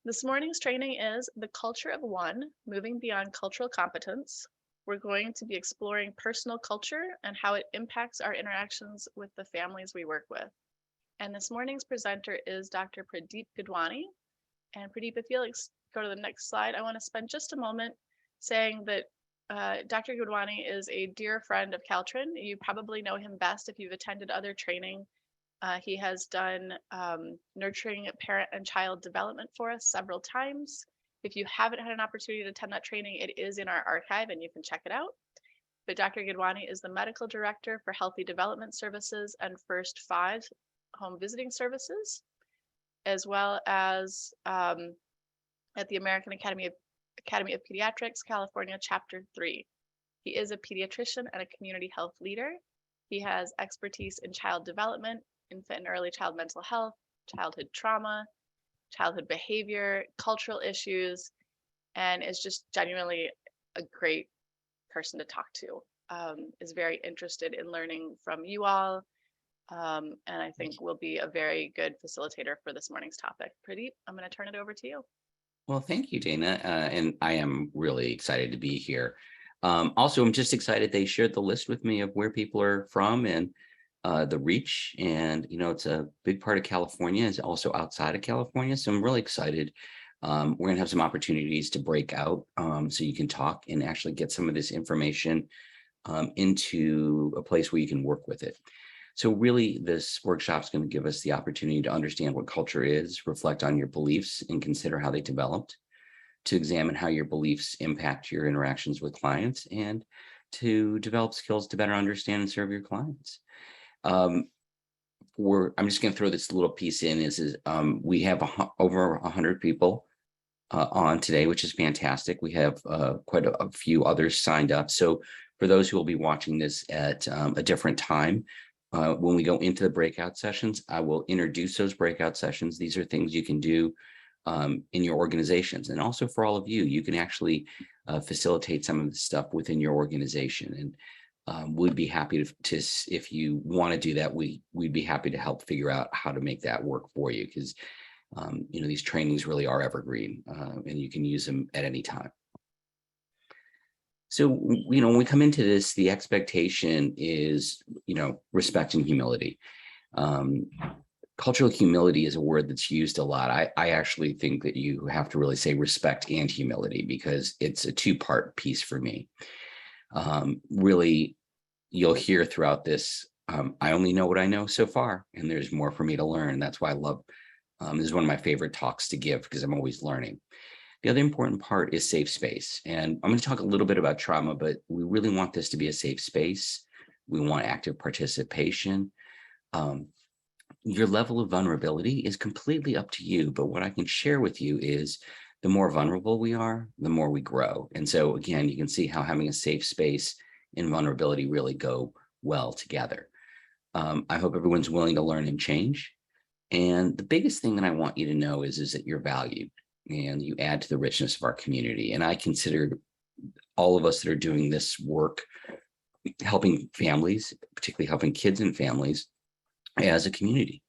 This morning's training is The Culture of One, Moving Beyond Cultural Competence. We're going to be exploring personal culture and how it impacts our interactions with the families we work with. And this morning's presenter is Dr. Pradeep Gidwani. And Pradeep, if you'll go to the next slide, I want to spend just a moment saying that Dr. Gidwani is a dear friend of Caltrin. You probably know him best if you've attended other training. He has done nurturing parent and child development for us several times. If you haven't had an opportunity to attend that training, it is in our archive and you can check it out. But Dr. Gidwani is the medical director for Healthy Development Services and First 5 Home Visiting Services, as well as at the American Academy of Pediatrics, California, Chapter 3. He is a pediatrician and a community health leader. He has expertise in child development, infant and early child mental health, childhood trauma, childhood behavior, cultural issues, and is just genuinely a great person to talk to. Is very interested in learning from you all, and I think will be a very good facilitator for this morning's topic. Pradeep, I'm going to turn it over to you. Well, thank you, Dana. And I am really excited to be here. Also, I'm just excited they shared the list with me of where people are from and the reach. And, it's a big part of California, is also outside of California. So I'm really excited. We're going to have some opportunities to break out so you can talk and actually get some of this information into a place where you can work with it. So really, this workshop is going to give us the opportunity to understand what culture is, reflect on your beliefs, and consider how they developed, to examine how your beliefs impact your interactions with clients, and to develop skills to better understand and serve your clients. I'm just going to throw this little piece in. We have over 100 people on today, which is fantastic. We have quite a few others signed up. So for those who will be watching this at a different time, when we go into the breakout sessions, I will introduce those breakout sessions. These are things you can do in your organizations. And also for all of you, you can actually facilitate some of the stuff within your organization. And we'd be happy to if you want to do that, we'd be happy to help figure out how to make that work for you, because these trainings really are evergreen and you can use them at any time. So, when we come into this, the expectation is, respect and humility. Cultural humility is a word that's used a lot. I actually think that you have to really say respect and humility, because it's a two-part piece for me. Really, you'll hear throughout this, I only know what I know so far, and there's more for me to learn. That's why I love, this is one of my favorite talks to give, because I'm always learning. The other important part is safe space. And I'm going to talk a little bit about trauma, but we really want this to be a safe space. We want active participation. Your level of vulnerability is completely up to you. But what I can share with you is the more vulnerable we are, the more we grow. And so, again, you can see how having a safe space and vulnerability really go well together. I hope everyone's willing to learn and change. And the biggest thing that I want you to know is that you're valued, and you add to the richness of our community. And I consider all of us that are doing this work, helping families, particularly helping kids and families, as a community.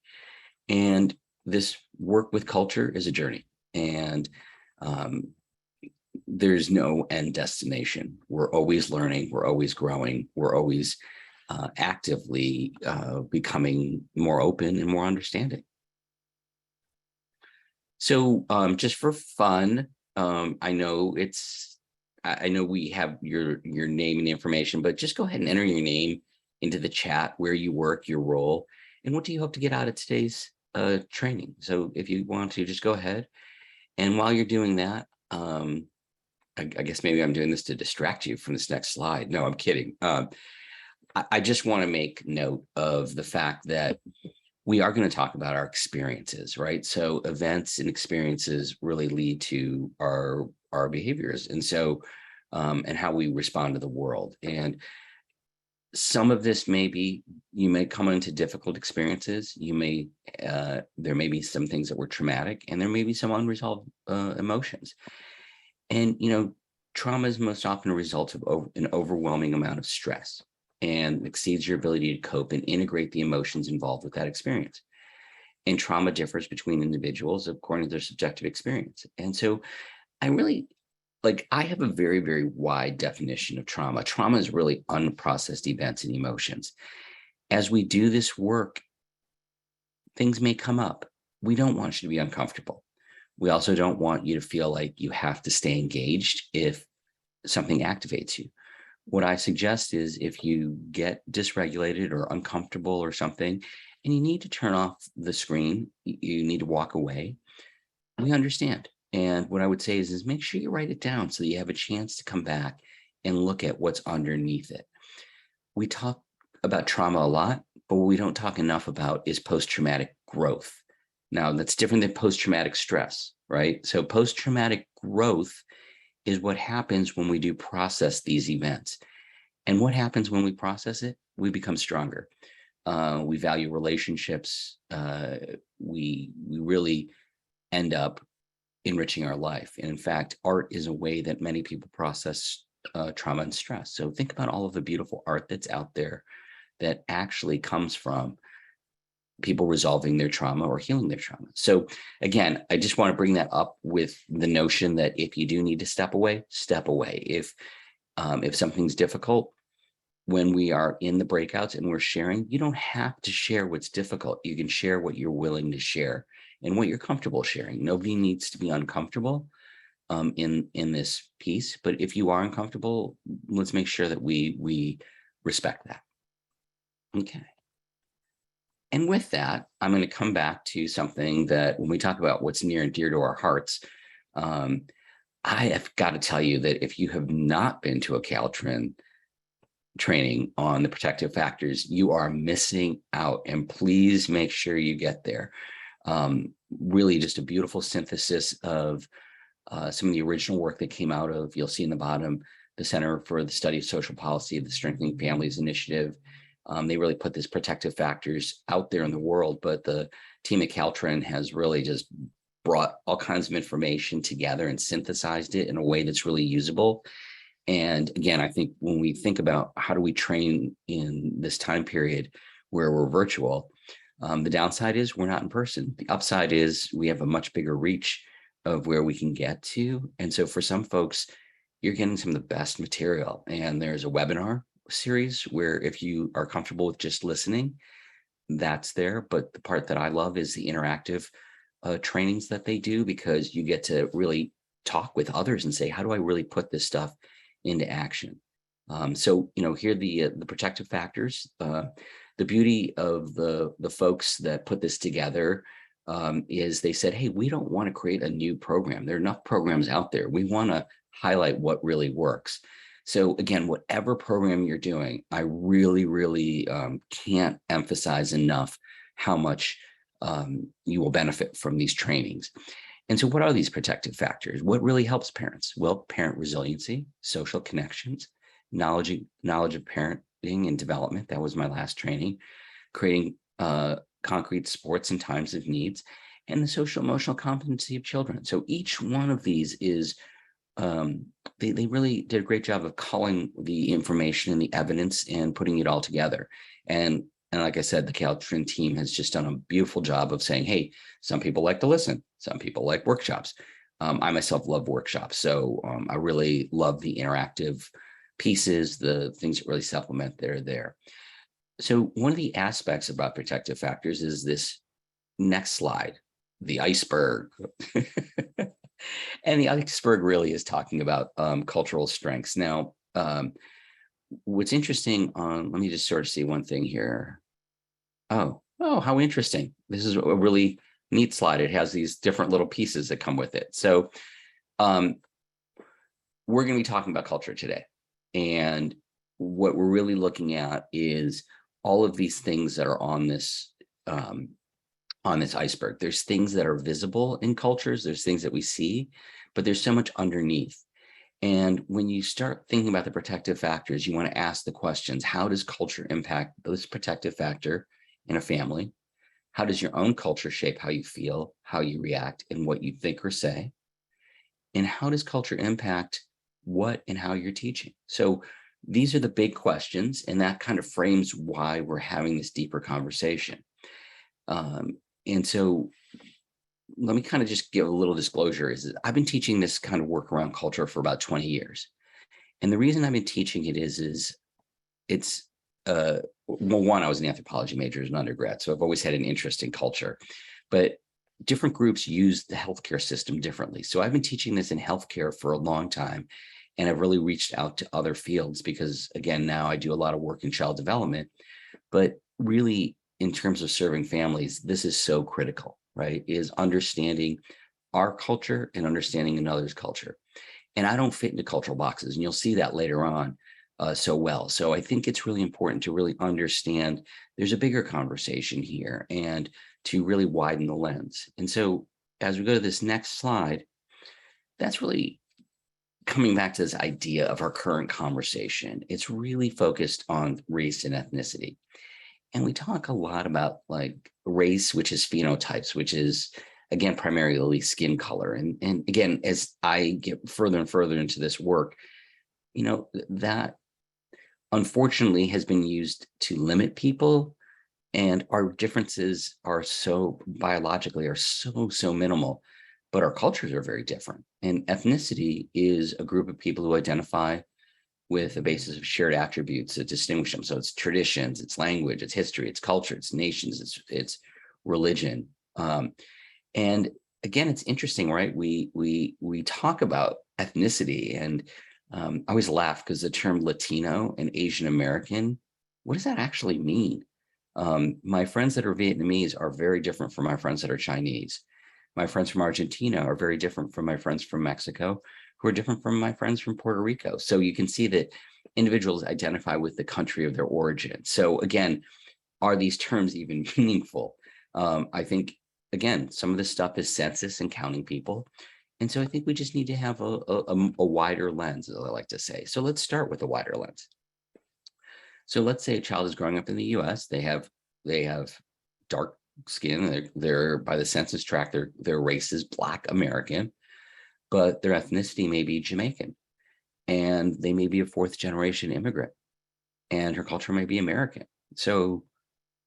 And this work with culture is a journey, and there's no end destination. We're always learning, we're always growing, we're always actively becoming more open and more understanding. So just for fun, I know we have your name and information, but just go ahead and enter your name into the chat, where you work, your role, and what do you hope to get out of today's training. So if you want to, just go ahead. And while you're doing that, I guess maybe I'm doing this to distract you from this next slide. No, I'm kidding. I just want to make note of the fact that we are going to talk about our experiences, right? So events and experiences really lead to our behaviors, and so and how we respond to the world. And some of this you may come into difficult experiences. There may be some things that were traumatic, and there may be some unresolved emotions. And trauma is most often a result of an overwhelming amount of stress, and exceeds your ability to cope and integrate the emotions involved with that experience. and trauma differs between individuals according to their subjective experience. And so I really I have a very, very wide definition of trauma. Trauma is really unprocessed events and emotions. As we do this work, things may come up. We don't want you to be uncomfortable. We also don't want you to feel like you have to stay engaged if something activates you. What I suggest is if you get dysregulated or uncomfortable or something, and you need to turn off the screen, you need to walk away, we understand. And what I would say is make sure you write it down so that you have a chance to come back and look at what's underneath it. We talk about trauma a lot, but what we don't talk enough about is post-traumatic growth. Now, that's different than post-traumatic stress, right? So post-traumatic growth is what happens when we do process these events. And what happens when we process it? We become stronger. We value relationships. We really end up enriching our life. And in fact, art is a way that many people process trauma and stress. So think about all of the beautiful art that's out there that actually comes from people resolving their trauma or healing their trauma. So again, I just want to bring that up with the notion that if you do need to step away, step away. If something's difficult, when we are in the breakouts and we're sharing, you don't have to share what's difficult. You can share what you're willing to share and what you're comfortable sharing. Nobody needs to be uncomfortable in this piece, but if you are uncomfortable, let's make sure that we respect that. Okay. And with that, I'm going to come back to something that when we talk about what's near and dear to our hearts, I have got to tell you that if you have not been to a Caltrin training on the protective factors, you are missing out, and please make sure you get there. Really just a beautiful synthesis of some of the original work that came out of, you'll see in the bottom, the Center for the Study of Social Policy, the Strengthening Families Initiative. They really put these protective factors out there in the world, but the team at Caltrin has really just brought all kinds of information together and synthesized it in a way that's really usable. And again, I think when we think about how do we train in this time period where we're virtual, the downside is we're not in person. The upside is we have a much bigger reach of where we can get to. And so for some folks, you're getting some of the best material. And there's a webinar series where if you are comfortable with just listening, that's there. But the part that I love is the interactive trainings that they do, because you get to really talk with others and say, how do I really put this stuff into action? So, here are the protective factors. The beauty of the folks that put this together is they said, hey, we don't want to create a new program. There are enough programs out there. We want to highlight what really works. So again, whatever program you're doing, I really, really can't emphasize enough how much you will benefit from these trainings. And so what are these protective factors? What really helps parents? Well, parent resiliency, social connections, knowledge of parenting and development. That was my last training. Creating concrete supports in times of needs, and the social emotional competency of children. So each one of these is, they really did a great job of culling the information and the evidence and putting it all together. And like I said, the Caltrin team has just done a beautiful job of saying, hey, some people like to listen, some people like workshops. I myself love workshops. So I really love the interactive pieces, the things that really supplement that are there. So one of the aspects about protective factors is this next slide, the iceberg. And the iceberg really is talking about cultural strengths. Now, what's interesting let me just sort of see one thing here. Oh, how interesting. This is a really neat slide. It has these different little pieces that come with it. So we're going to be talking about culture today. And what we're really looking at is all of these things that are on this iceberg. There's things that are visible in cultures. There's things that we see, but there's so much underneath. And when you start thinking about the protective factors, you want to ask the questions: how does culture impact this protective factor in a family? How does your own culture shape how you feel, how you react, and what you think or say? And how does culture impact what and how you're teaching? So these are the big questions, and that kind of frames why we're having this deeper conversation. And so let me kind of just give a little disclosure is that I've been teaching this kind of work around culture for about 20 years. And the reason I've been teaching it is it's, well, one, I was an anthropology major as an undergrad, so I've always had an interest in culture, but different groups use the healthcare system differently. So I've been teaching this in healthcare for a long time, and I've really reached out to other fields because, again, now I do a lot of work in child development, but really in terms of serving families, this is so critical, right? Is understanding our culture and understanding another's culture. And I don't fit into cultural boxes, and you'll see that later on so well. So I think it's really important to really understand there's a bigger conversation here and to really widen the lens. And so as we go to this next slide, that's really coming back to this idea of our current conversation. It's really focused on race and ethnicity. And we talk a lot about like race, which is phenotypes, which is again primarily skin color. And again, as I get further and further into this work, that unfortunately has been used to limit people, and our differences are so biologically are so minimal, but our cultures are very different. And ethnicity is a group of people who identify with a basis of shared attributes that distinguish them. So it's traditions, it's language, it's history, it's culture, it's nations, it's religion. And again, it's interesting, right? We talk about ethnicity, and I always laugh because the term Latino and Asian American, what does that actually mean? My friends that are Vietnamese are very different from my friends that are Chinese. My friends from Argentina are very different from my friends from Mexico, who are different from my friends from Puerto Rico. So you can see that individuals identify with the country of their origin. So again, are these terms even meaningful? I think, again, some of this stuff is census and counting people. And so I think we just need to have a wider lens, as I like to say. So let's start with a wider lens. So let's say a child is growing up in the US, they have dark skin, they're by the census tract, their race is Black American, but their ethnicity may be Jamaican, and they may be a fourth generation immigrant, and her culture may be American. So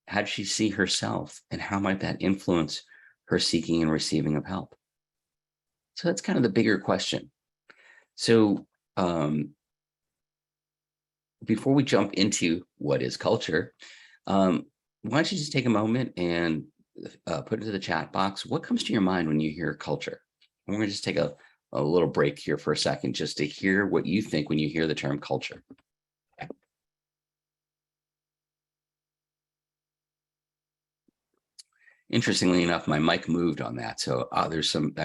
how does she see herself, and how might that influence her seeking and receiving of help? So that's kind of the bigger question. So before we jump into what is culture, why don't you just take a moment and put into the chat box, what comes to your mind when you hear culture? And we're going to just take a little break here for a second just to hear what you think when you hear the term culture. Interestingly enough, my mic moved on that. So I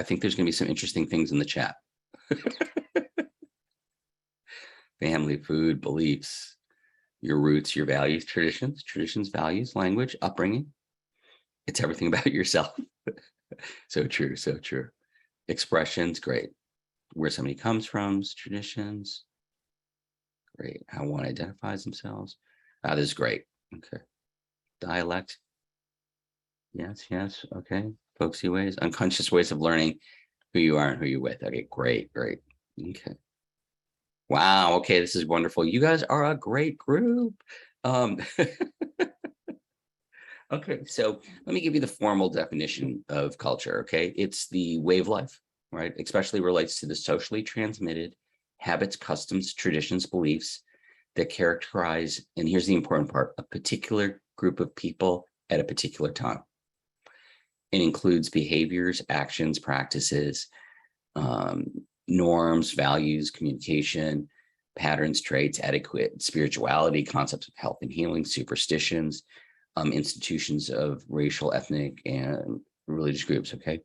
think there's going to be some interesting things in the chat. Family, food, beliefs, your roots, your values, traditions, values, language, upbringing. It's everything about yourself. So true, so true. Expressions, great. Where somebody comes from, traditions, great. How one identifies themselves. This is great. Okay. Dialect. Yes, okay. Folksy ways, unconscious ways of learning who you are and who you're with. Okay, great. Okay. Wow, okay, this is wonderful. You guys are a great group. Okay, so let me give you the formal definition of culture, okay? It's the way of life, right? Especially relates to the socially transmitted habits, customs, traditions, beliefs that characterize, and here's the important part, a particular group of people at a particular time. It includes behaviors, actions, practices, norms, values, communication, patterns, traits, etiquette, spirituality, concepts of health and healing, superstitions, institutions of racial, ethnic, and religious groups, okay?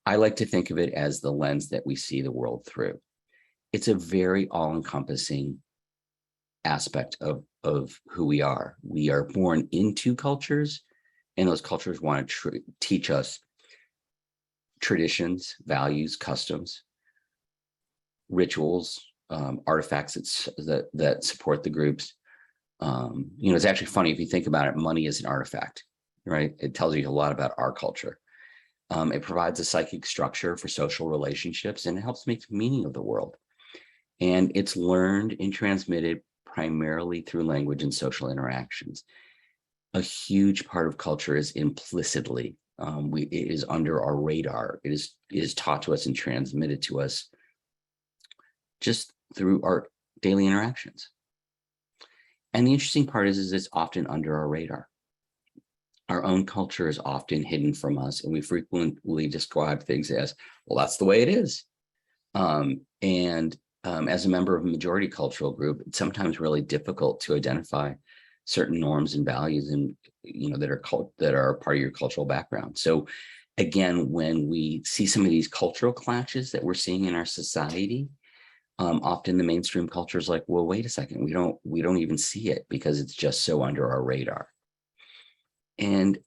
I like to think of it as the lens that we see the world through. It's a very all-encompassing aspect of who we are. We are born into cultures, and those cultures want to teach us traditions, values, customs, rituals, artifacts that support the groups. It's actually funny if you think about it, money is an artifact, right? It tells you a lot about our culture. It provides a psychic structure for social relationships, and it helps make meaning of the world. And it's learned and transmitted primarily through language and social interactions. A huge part of culture is implicitly It is under our radar. It is taught to us and transmitted to us just through our daily interactions. And the interesting part is it's often under our radar. Our own culture is often hidden from us, and we frequently describe things as, well, that's the way it is. As a member of a majority cultural group, it's sometimes really difficult to identify certain norms and values, and that are part of your cultural background. So again, when we see some of these cultural clashes that we're seeing in our society, often the mainstream culture is like, well, wait a second, we don't even see it because it's just so under our radar. And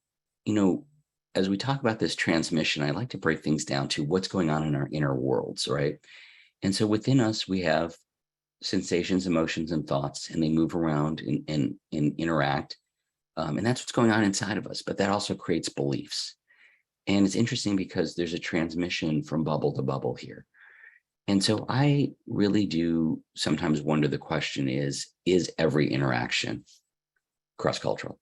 as we talk about this transmission, I like to break things down to what's going on in our inner worlds, right? And so within us, we have sensations, emotions, and thoughts, and they move around and interact. And that's what's going on inside of us. But that also creates beliefs. And it's interesting because there's a transmission from bubble to bubble here. And so I really do sometimes wonder, the question is every interaction cross-cultural?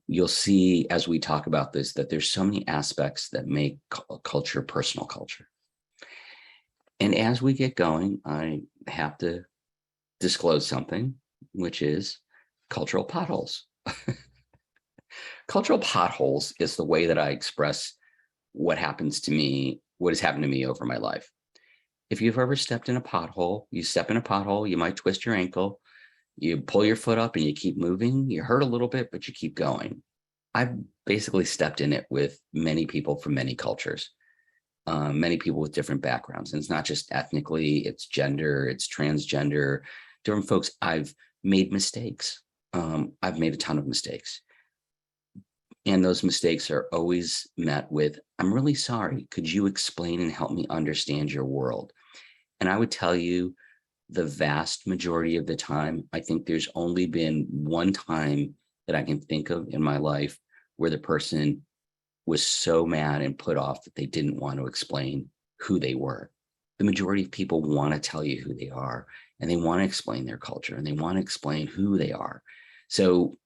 You'll see as we talk about this that there's so many aspects that make culture personal culture. And as we get going, I have to disclose something, which is cultural potholes. Cultural potholes is the way that I express what happens to me, what has happened to me over my life. If you've ever stepped in a pothole, you step in a pothole, you might twist your ankle, you pull your foot up and you keep moving. You hurt a little bit, but you keep going. I've basically stepped in it with many people from many cultures, many people with different backgrounds. And it's not just ethnically, it's gender, it's transgender, different folks. I've made mistakes. I've made a ton of mistakes. And those mistakes are always met with, I'm really sorry. Could you explain and help me understand your world? And I would tell you, the vast majority of the time, I think there's only been one time that I can think of in my life where the person was so mad and put off that they didn't want to explain who they were. The majority of people want to tell you who they are, and they want to explain their culture, and they want to explain who they are. So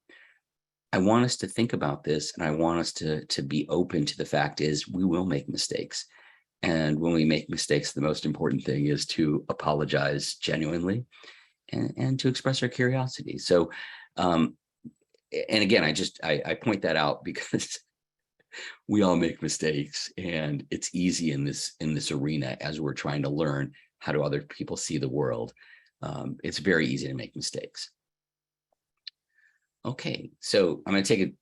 I want us to think about this, and I want us to be open to the fact is we will make mistakes. And when we make mistakes, the most important thing is to apologize genuinely and to express our curiosity. So, and again, I point that out because we all make mistakes, and it's easy in this arena as we're trying to learn how do other people see the world. It's very easy to make mistakes. Okay, so I'm going to take a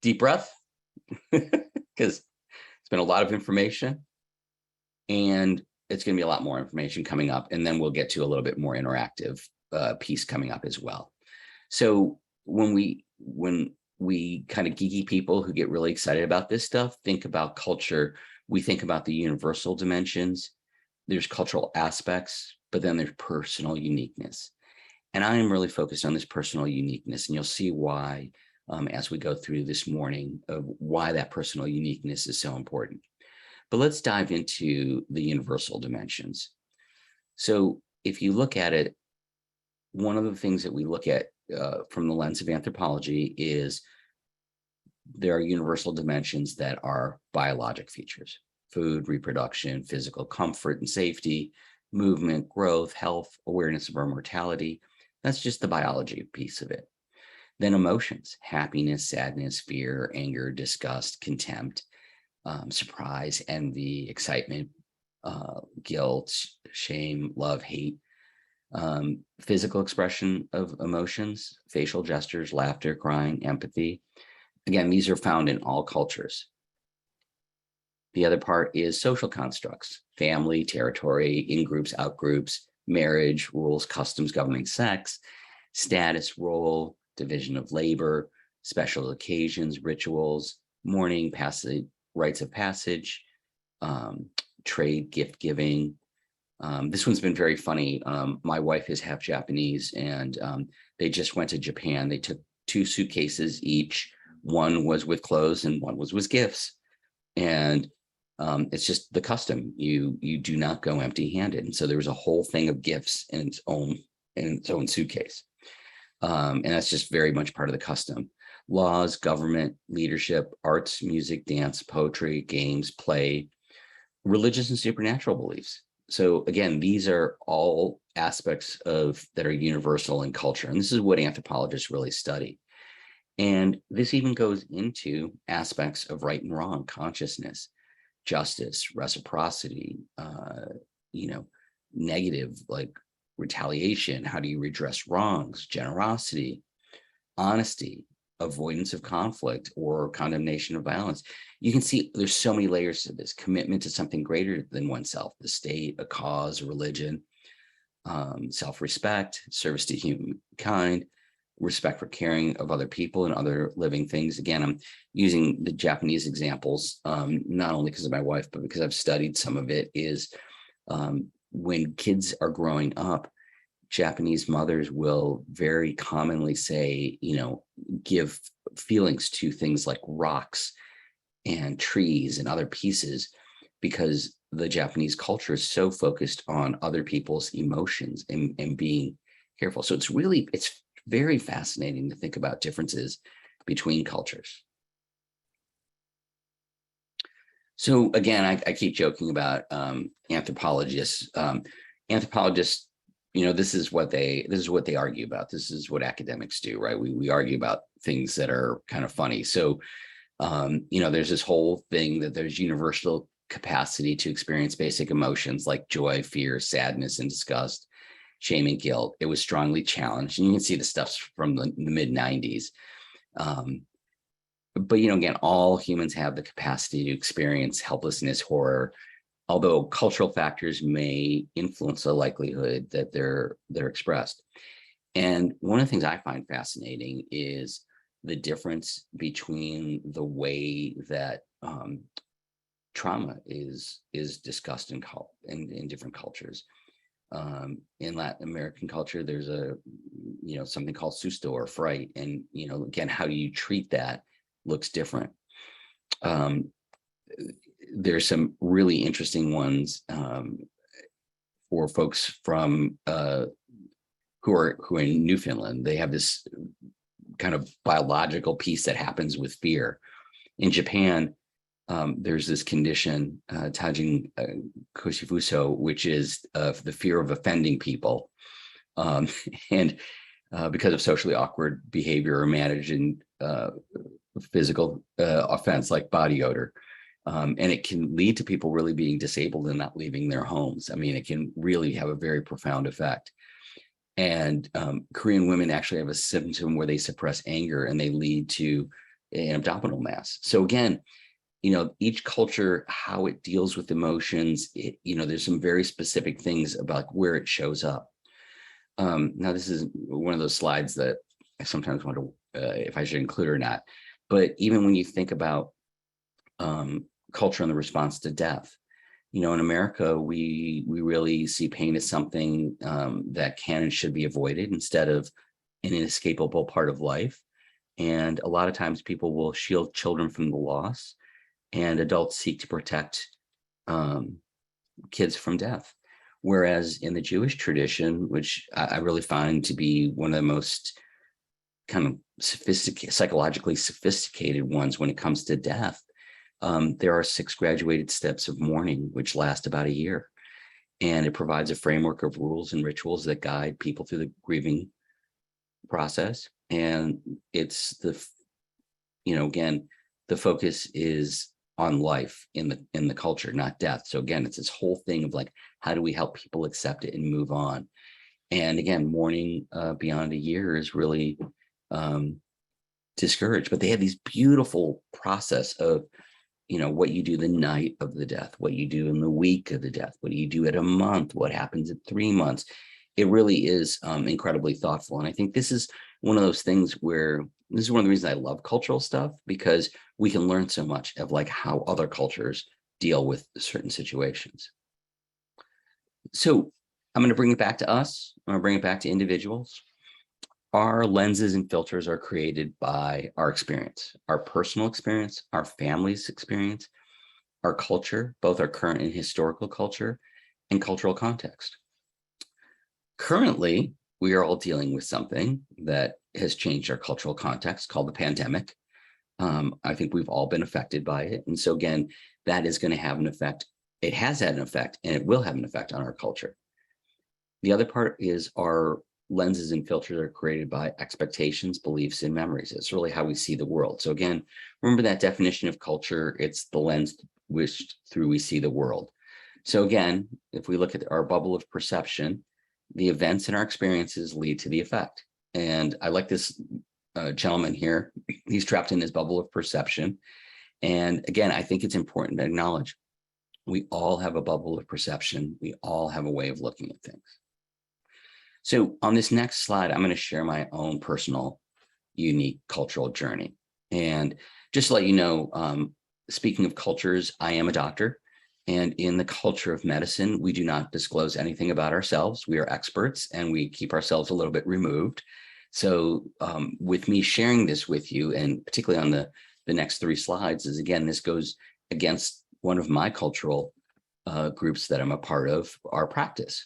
deep breath because it's been a lot of information. And it's going to be a lot more information coming up. And then we'll get to a little bit more interactive piece coming up as well. So when we kind of geeky people who get really excited about this stuff think about culture, we think about the universal dimensions. There's cultural aspects, but then there's personal uniqueness. And I am really focused on this personal uniqueness. And you'll see why as we go through this morning of why that personal uniqueness is so important. But let's dive into the universal dimensions. So if you look at it, one of the things that we look at from the lens of anthropology is there are universal dimensions that are biologic features: food, reproduction, physical comfort and safety, movement, growth, health, awareness of our mortality. That's just the biology piece of it. Then emotions: happiness, sadness, fear, anger, disgust, contempt, surprise, envy, excitement, guilt, shame, love, hate. Physical expression of emotions: facial gestures, laughter, crying, empathy. Again, these are found in all cultures. The other part is social constructs: family, territory, in-groups, out-groups, marriage, rules, customs governing sex, status, role, division of labor, special occasions, rituals, mourning, passage, rites of passage, trade, gift giving. This one's been very funny. My wife is half Japanese, and they just went to Japan. They took 2 suitcases each. One was with clothes and one was with gifts. And it's just the custom. You do not go empty-handed. And so there was a whole thing of gifts in its own suitcase. And that's just very much part of the custom. laws, government, leadership, arts, music, dance, poetry, games, play, religious and supernatural beliefs. So again, these are all aspects of that are universal in culture. And this is what anthropologists really study. And this even goes into aspects of right and wrong, consciousness, justice, reciprocity, you know, negative like retaliation. How do you redress wrongs? Generosity, honesty, avoidance of conflict, or condemnation of violence. You can see there's so many layers to this: commitment to something greater than oneself, the state, a cause, religion, self-respect, service to humankind, respect for caring of other people and other living things. Again, I'm using the Japanese examples, not only because of my wife, but because I've studied some of it, is when kids are growing up, Japanese mothers will very commonly say, give feelings to things like rocks and trees and other pieces, because the Japanese culture is so focused on other people's emotions and being careful. So it's very fascinating to think about differences between cultures. So again, I keep joking about anthropologists. Anthropologists, this is what they argue about. This is what academics do, right? We argue about things that are kind of funny. So there's this whole thing that there's universal capacity to experience basic emotions like joy, fear, sadness, and disgust, shame, and guilt. It was strongly challenged, and you can see the stuff from the mid 90s. But again, all humans have the capacity to experience helplessness, horror, although cultural factors may influence the likelihood that they're expressed. And one of the things I find fascinating is the difference between the way that trauma is discussed in different cultures. In Latin American culture, there's something called susto or fright, and again, how do you treat that looks different. There's some really interesting ones for folks from who are in Newfoundland. They have this kind of biological piece that happens with fear. In Japan, there's this condition, Tajin Koshifuso, which is the fear of offending people. And because of socially awkward behavior or managing physical offense like body odor. And it can lead to people really being disabled and not leaving their homes. I mean, it can really have a very profound effect. And Korean women actually have a symptom where they suppress anger and they lead to an abdominal mass. So again, each culture, how it deals with emotions, there's some very specific things about where it shows up. Now, this is one of those slides that I sometimes wonder if I should include or not. But even when you think about culture and the response to death, in America, we really see pain as something that can and should be avoided instead of an inescapable part of life. And a lot of times people will shield children from the loss, and adults seek to protect kids from death. Whereas in the Jewish tradition, which I really find to be one of the most kind of psychologically sophisticated ones when it comes to death, there are 6 graduated steps of mourning, which last about a year. And it provides a framework of rules and rituals that guide people through the grieving process. And it's again, the focus is on life in the culture, not death. So again, it's this whole thing of like, how do we help people accept it and move on? And again, mourning beyond a year is really discouraged. But they have these beautiful process of what you do the night of the death, what you do in the week of the death, what do you do at a month, what happens at 3 months. It really is incredibly thoughtful. And I think this is one of those things where this is one of the reasons I love cultural stuff, because we can learn so much of like how other cultures deal with certain situations. So I'm going to bring it back to us. I'm going to bring it back to individuals. Our lenses and filters are created by our experience, our personal experience, our family's experience, our culture, both our current and historical culture, and cultural context. Currently, we are all dealing with something that has changed our cultural context called the pandemic. I think we've all been affected by it. And so again, that is going to have an effect. It has had an effect, and it will have an effect on our culture. The other part is our lenses and filters are created by expectations, beliefs, and memories. It's really how we see the world. So again, remember that definition of culture, it's the lens which through we see the world. So again, if we look at our bubble of perception, the events and our experiences lead to the effect. And I like this gentleman here. He's trapped in his bubble of perception. And again, I think it's important to acknowledge we all have a bubble of perception. We all have a way of looking at things. So on this next slide, I'm going to share my own personal, unique cultural journey. And just to let you know, speaking of cultures, I am a doctor. And in the culture of medicine, we do not disclose anything about ourselves. We are experts and we keep ourselves a little bit removed. So with me sharing this with you, and particularly on the next 3 slides, is again, this goes against one of my cultural groups that I'm a part of, our practice.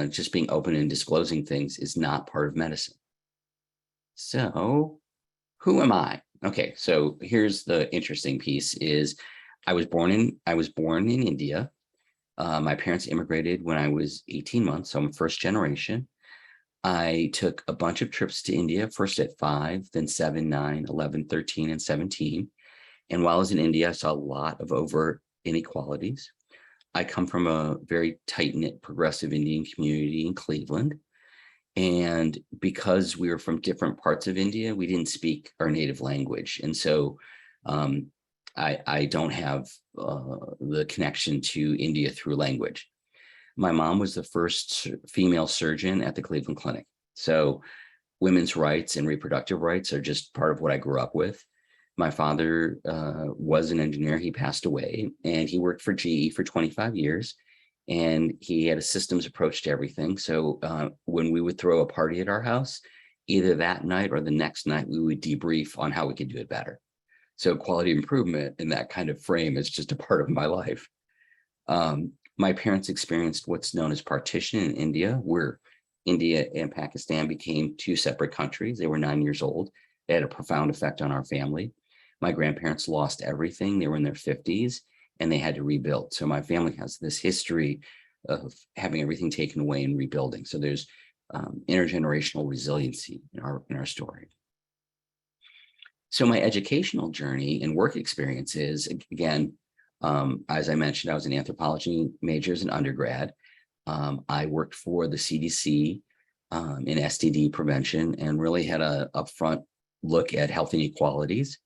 Just being open and disclosing things is not part of medicine. So who am I? Okay, so here's the interesting piece is I was born in India. My parents immigrated when I was 18 months, so I'm first generation. I took a bunch of trips to India, first at 5, then 7, 9, 11, 13, and 17. And while I was in India, I saw a lot of overt inequalities. I come from a very tight-knit progressive Indian community in Cleveland. And because we were from different parts of India, we didn't speak our native language. And so I don't have the connection to India through language. My mom was the first female surgeon at the Cleveland Clinic. So women's rights and reproductive rights are just part of what I grew up with. My father was an engineer. He passed away, and he worked for GE for 25 years. And he had a systems approach to everything. So when we would throw a party at our house, either that night or the next night, we would debrief on how we could do it better. So quality improvement in that kind of frame is just a part of my life. My parents experienced what's known as partition in India, where India and Pakistan became 2 separate countries. They were 9 years old. They had a profound effect on our family. My grandparents lost everything. They were in their 50s and they had to rebuild. So my family has this history of having everything taken away and rebuilding. So there's intergenerational resiliency in our story. So my educational journey and work experiences, again, as I mentioned, I was an anthropology major as an undergrad. I worked for the CDC in STD prevention and really had a upfront look at health inequalities.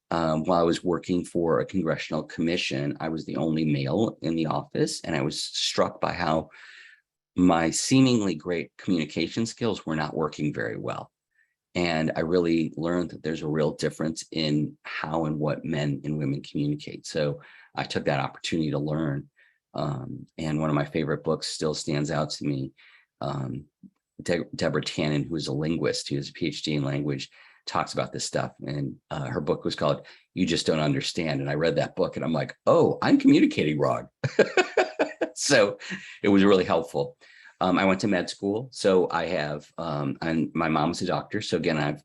While I was working for a congressional commission, I was the only male in the office, and I was struck by how my seemingly great communication skills were not working very well. And I really learned that there's a real difference in how and what men and women communicate. So I took that opportunity to learn. And one of my favorite books still stands out to me. Deborah Tannen, who is a linguist, who has a PhD in language, talks about this stuff. And her book was called You Just Don't Understand. And I read that book and I'm like, oh, I'm communicating wrong. So it was really helpful. I went to med school. So I have, and my mom's a doctor. So again, I have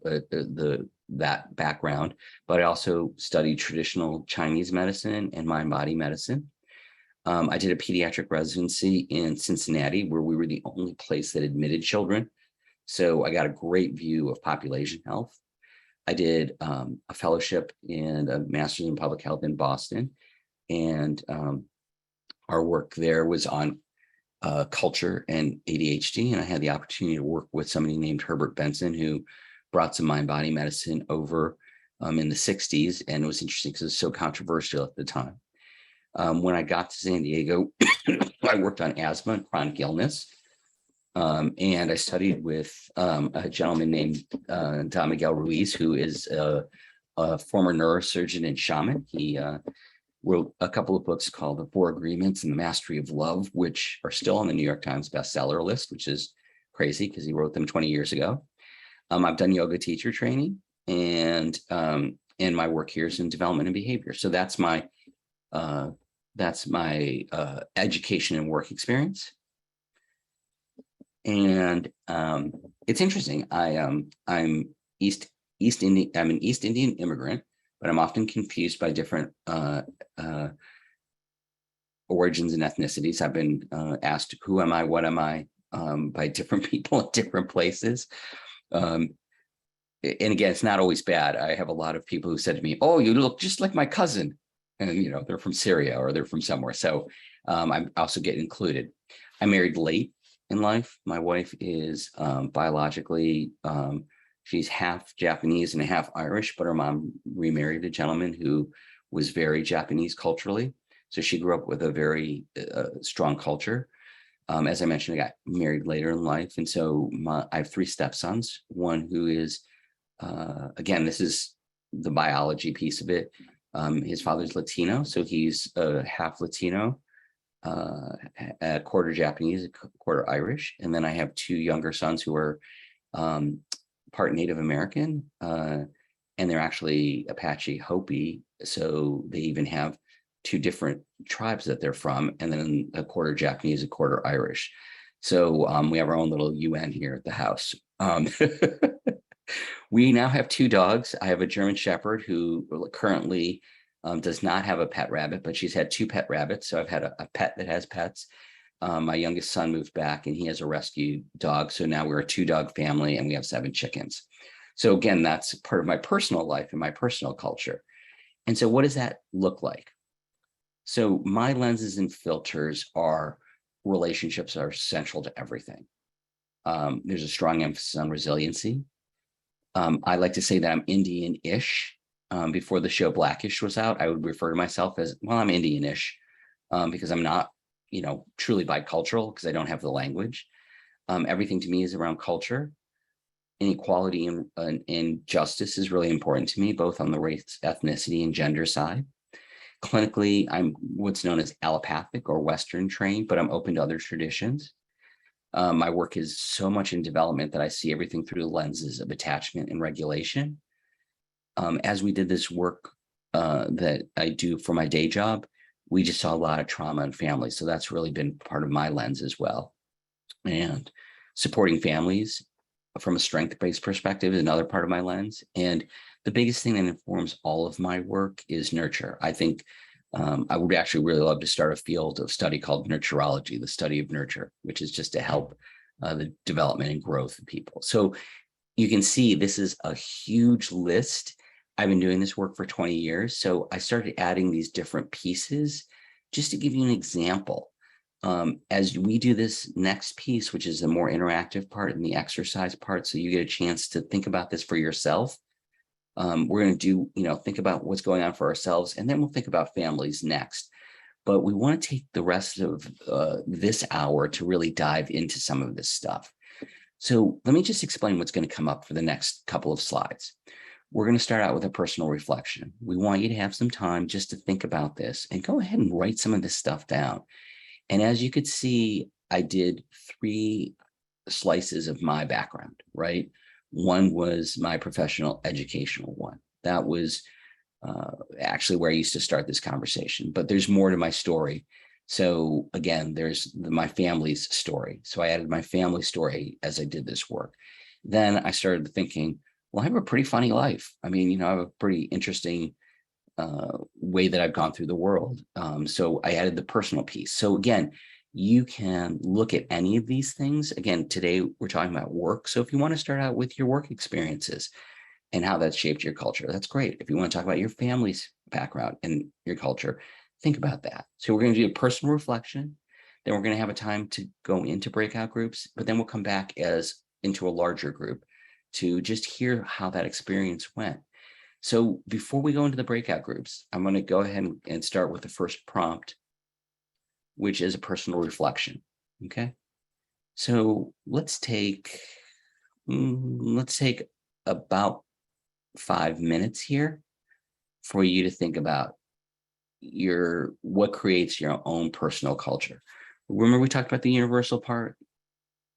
that background, but I also studied traditional Chinese medicine and mind-body medicine. I did a pediatric residency in Cincinnati, where we were the only place that admitted children. So I got a great view of population health. I did a fellowship and a master's in public health in Boston. And our work there was on culture and ADHD. And I had the opportunity to work with somebody named Herbert Benson, who brought some mind-body medicine over in the 60s. And it was interesting because it was so controversial at the time. When I got to San Diego, I worked on asthma and chronic illness. And I studied with a gentleman named Don Miguel Ruiz, who is a former neurosurgeon and shaman. He wrote a couple of books called The Four Agreements and The Mastery of Love, which are still on the New York Times bestseller list, which is crazy because he wrote them 20 years ago. I've done yoga teacher training, and my work here is in development and behavior. So that's my education and work experience. And it's interesting. I'm East Indian. I'm an East Indian immigrant, but I'm often confused by different origins and ethnicities. I've been asked, "Who am I? What am I?" By different people in different places. Um, and again, it's not always bad. I have a lot of people who said to me, "Oh, you look just like my cousin," and they're from Syria or they're from somewhere. So I also get included. I married late in life. My wife is biologically she's half Japanese and half Irish, but her mom remarried a gentleman who was very Japanese culturally. So she grew up with a very strong culture. As I mentioned, I got married later in life, and so I have three stepsons. One who is again, this is the biology piece of it. His father's Latino, so he's half Latino, a quarter Japanese, a quarter Irish. And then I have two younger sons who are part Native American, and they're actually Apache Hopi. So they even have two different tribes that they're from, and then a quarter Japanese, a quarter Irish. So we have our own little UN here at the house. We now have two dogs. I have a German Shepherd who currently does not have a pet rabbit, but she's had two pet rabbits. So I've had a pet that has pets. My youngest son moved back and he has a rescue dog. So now we're a two-dog family and we have 7 chickens. So again, that's part of my personal life and my personal culture. And so what does that look like? So my lenses and filters are relationships are central to everything. There's a strong emphasis on resiliency. I like to say that I'm Indian-ish. Before the show Blackish was out, I would refer to myself as, well, I'm Indian-ish because I'm not, truly bicultural because I don't have the language. Everything to me is around culture. Inequality and justice is really important to me, both on the race, ethnicity, and gender side. Clinically, I'm what's known as allopathic or Western trained, but I'm open to other traditions. My work is so much in development that I see everything through the lenses of attachment and regulation. As we did this work that I do for my day job, we just saw a lot of trauma in families. So that's really been part of my lens as well. And supporting families from a strength-based perspective is another part of my lens. And the biggest thing that informs all of my work is nurture. I think I would actually really love to start a field of study called nurturology, the study of nurture, which is just to help the development and growth of people. So you can see this is a huge list. I've been doing this work for 20 years. So I started adding these different pieces just to give you an example. As we do this next piece, which is the more interactive part and the exercise part, so you get a chance to think about this for yourself. We're going to do, think about what's going on for ourselves, and then we'll think about families next. But we want to take the rest of this hour to really dive into some of this stuff. So let me just explain what's going to come up for the next couple of slides. We're going to start out with a personal reflection. We want you to have some time just to think about this and go ahead and write some of this stuff down. And as you could see, I did 3 slices of my background, right? One was my professional educational one. That was actually where I used to start this conversation, but there's more to my story. So again, there's my family's story. So I added my family story as I did this work. Then I started thinking, well, I have a pretty funny life. I mean, I have a pretty interesting way that I've gone through the world. So I added the personal piece. So again, you can look at any of these things. Again, today we're talking about work. So if you want to start out with your work experiences and how that's shaped your culture, that's great. If you want to talk about your family's background and your culture, think about that. So we're going to do a personal reflection. Then we're going to have a time to go into breakout groups, but then we'll come back into a larger group to just hear how that experience went. So before we go into the breakout groups, I'm going to go ahead and start with the first prompt, which is a personal reflection. Okay. So let's take about 5 minutes here for you to think about what creates your own personal culture. Remember, we talked about the universal part,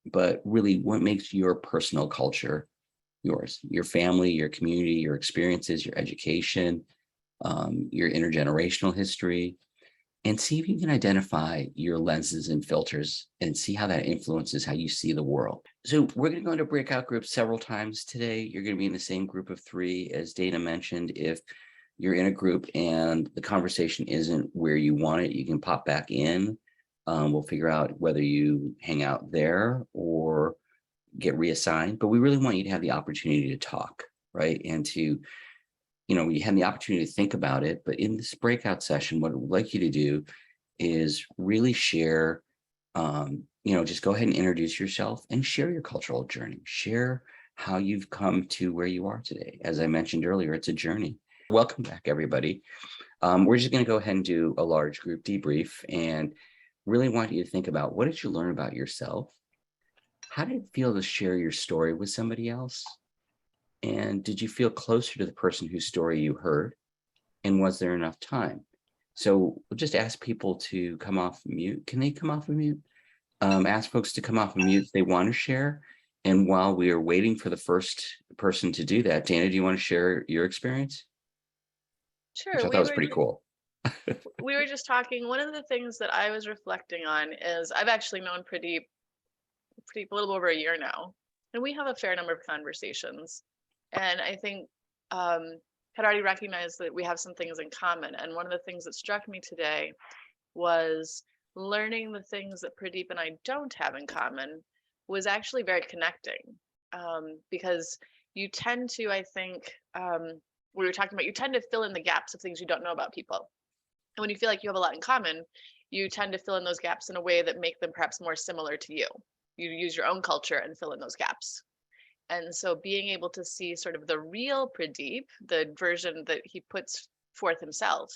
but really what makes your personal culture yours, your family, your community, your experiences, your education, your intergenerational history. and see if you can identify your lenses and filters and see how that influences how you see the world. So we're going to go into breakout groups several times today. You're going to be in the same group of 3, as Dana mentioned. If you're in a group and the conversation isn't where you want it, you can pop back in. We'll figure out whether you hang out there or get reassigned, but we really want you to have the opportunity to talk, right? And to, you had the opportunity to think about it, but in this breakout session, what we'd like you to do is really share, just go ahead and introduce yourself and share your cultural journey, share how you've come to where you are today. As I mentioned earlier, it's a journey. Welcome back, everybody. We're just going to go ahead and do a large group debrief and really want you to think about, what did you learn about yourself? How did it feel to share your story with somebody else? And did you feel closer to the person whose story you heard? And was there enough time? So we'll just ask people to come off mute. Can they come off of mute? Ask folks to come off of mute if they want to share. And while we are waiting for the first person to do that, Dana, do you want to share your experience? Sure. Which I thought was pretty cool. We were just talking. One of the things that I was reflecting on is I've actually known pretty a little over a year now, and we have a fair number of conversations. And I think had already recognized that we have some things in common. And one of the things that struck me today was learning the things that Pradeep and I don't have in common was actually very connecting, because you tend to, I think, we were talking about, you tend to fill in the gaps of things you don't know about people. And when you feel like you have a lot in common, you tend to fill in those gaps in a way that make them perhaps more similar to you. You use your own culture and fill in those gaps. And so being able to see sort of the real Pradeep, the version that he puts forth himself,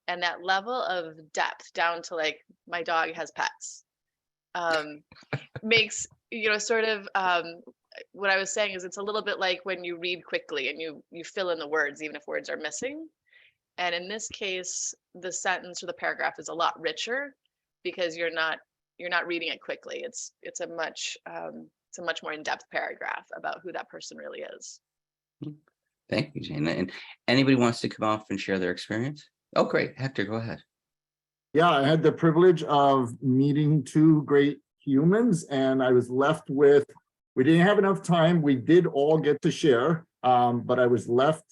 and that level of depth down to like, my dog has pets, makes, sort of, what I was saying is it's a little bit like when you read quickly and you fill in the words, even if words are missing. And in this case, the sentence or the paragraph is a lot richer because you're not reading it quickly. It's a much more in-depth paragraph about who that person really is. Thank you, Jane. And anybody wants to come off and share their experience? Oh, great. Hector, go ahead. Yeah, I had the privilege of meeting 2 great humans, and I was left with, we didn't have enough time. We did all get to share, but I was left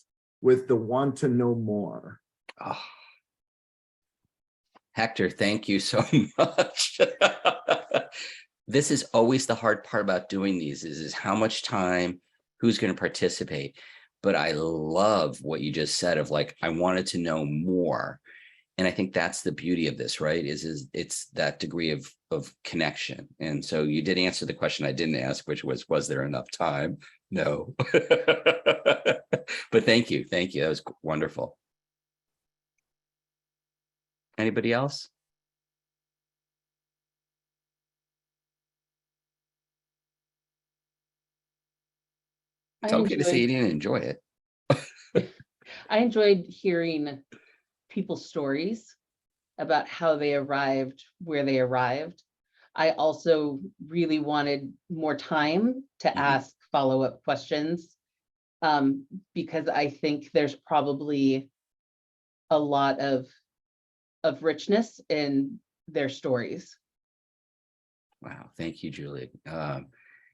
with the want to know more. Oh. Hector, thank you so much. This is always the hard part about doing these is how much time, who's going to participate. But I love what you just said of like, I wanted to know more. And I think that's the beauty of this, right? Is it's that degree of connection. And so you did answer the question I didn't ask, which was there enough time? No. But thank you. That was wonderful. Anybody else? It's okay to say you didn't enjoy it. I enjoyed hearing people's stories about how they arrived where they arrived. I also really wanted more time to ask follow-up questions, because I think there's probably a lot of richness in their stories. Wow, thank you, Julie.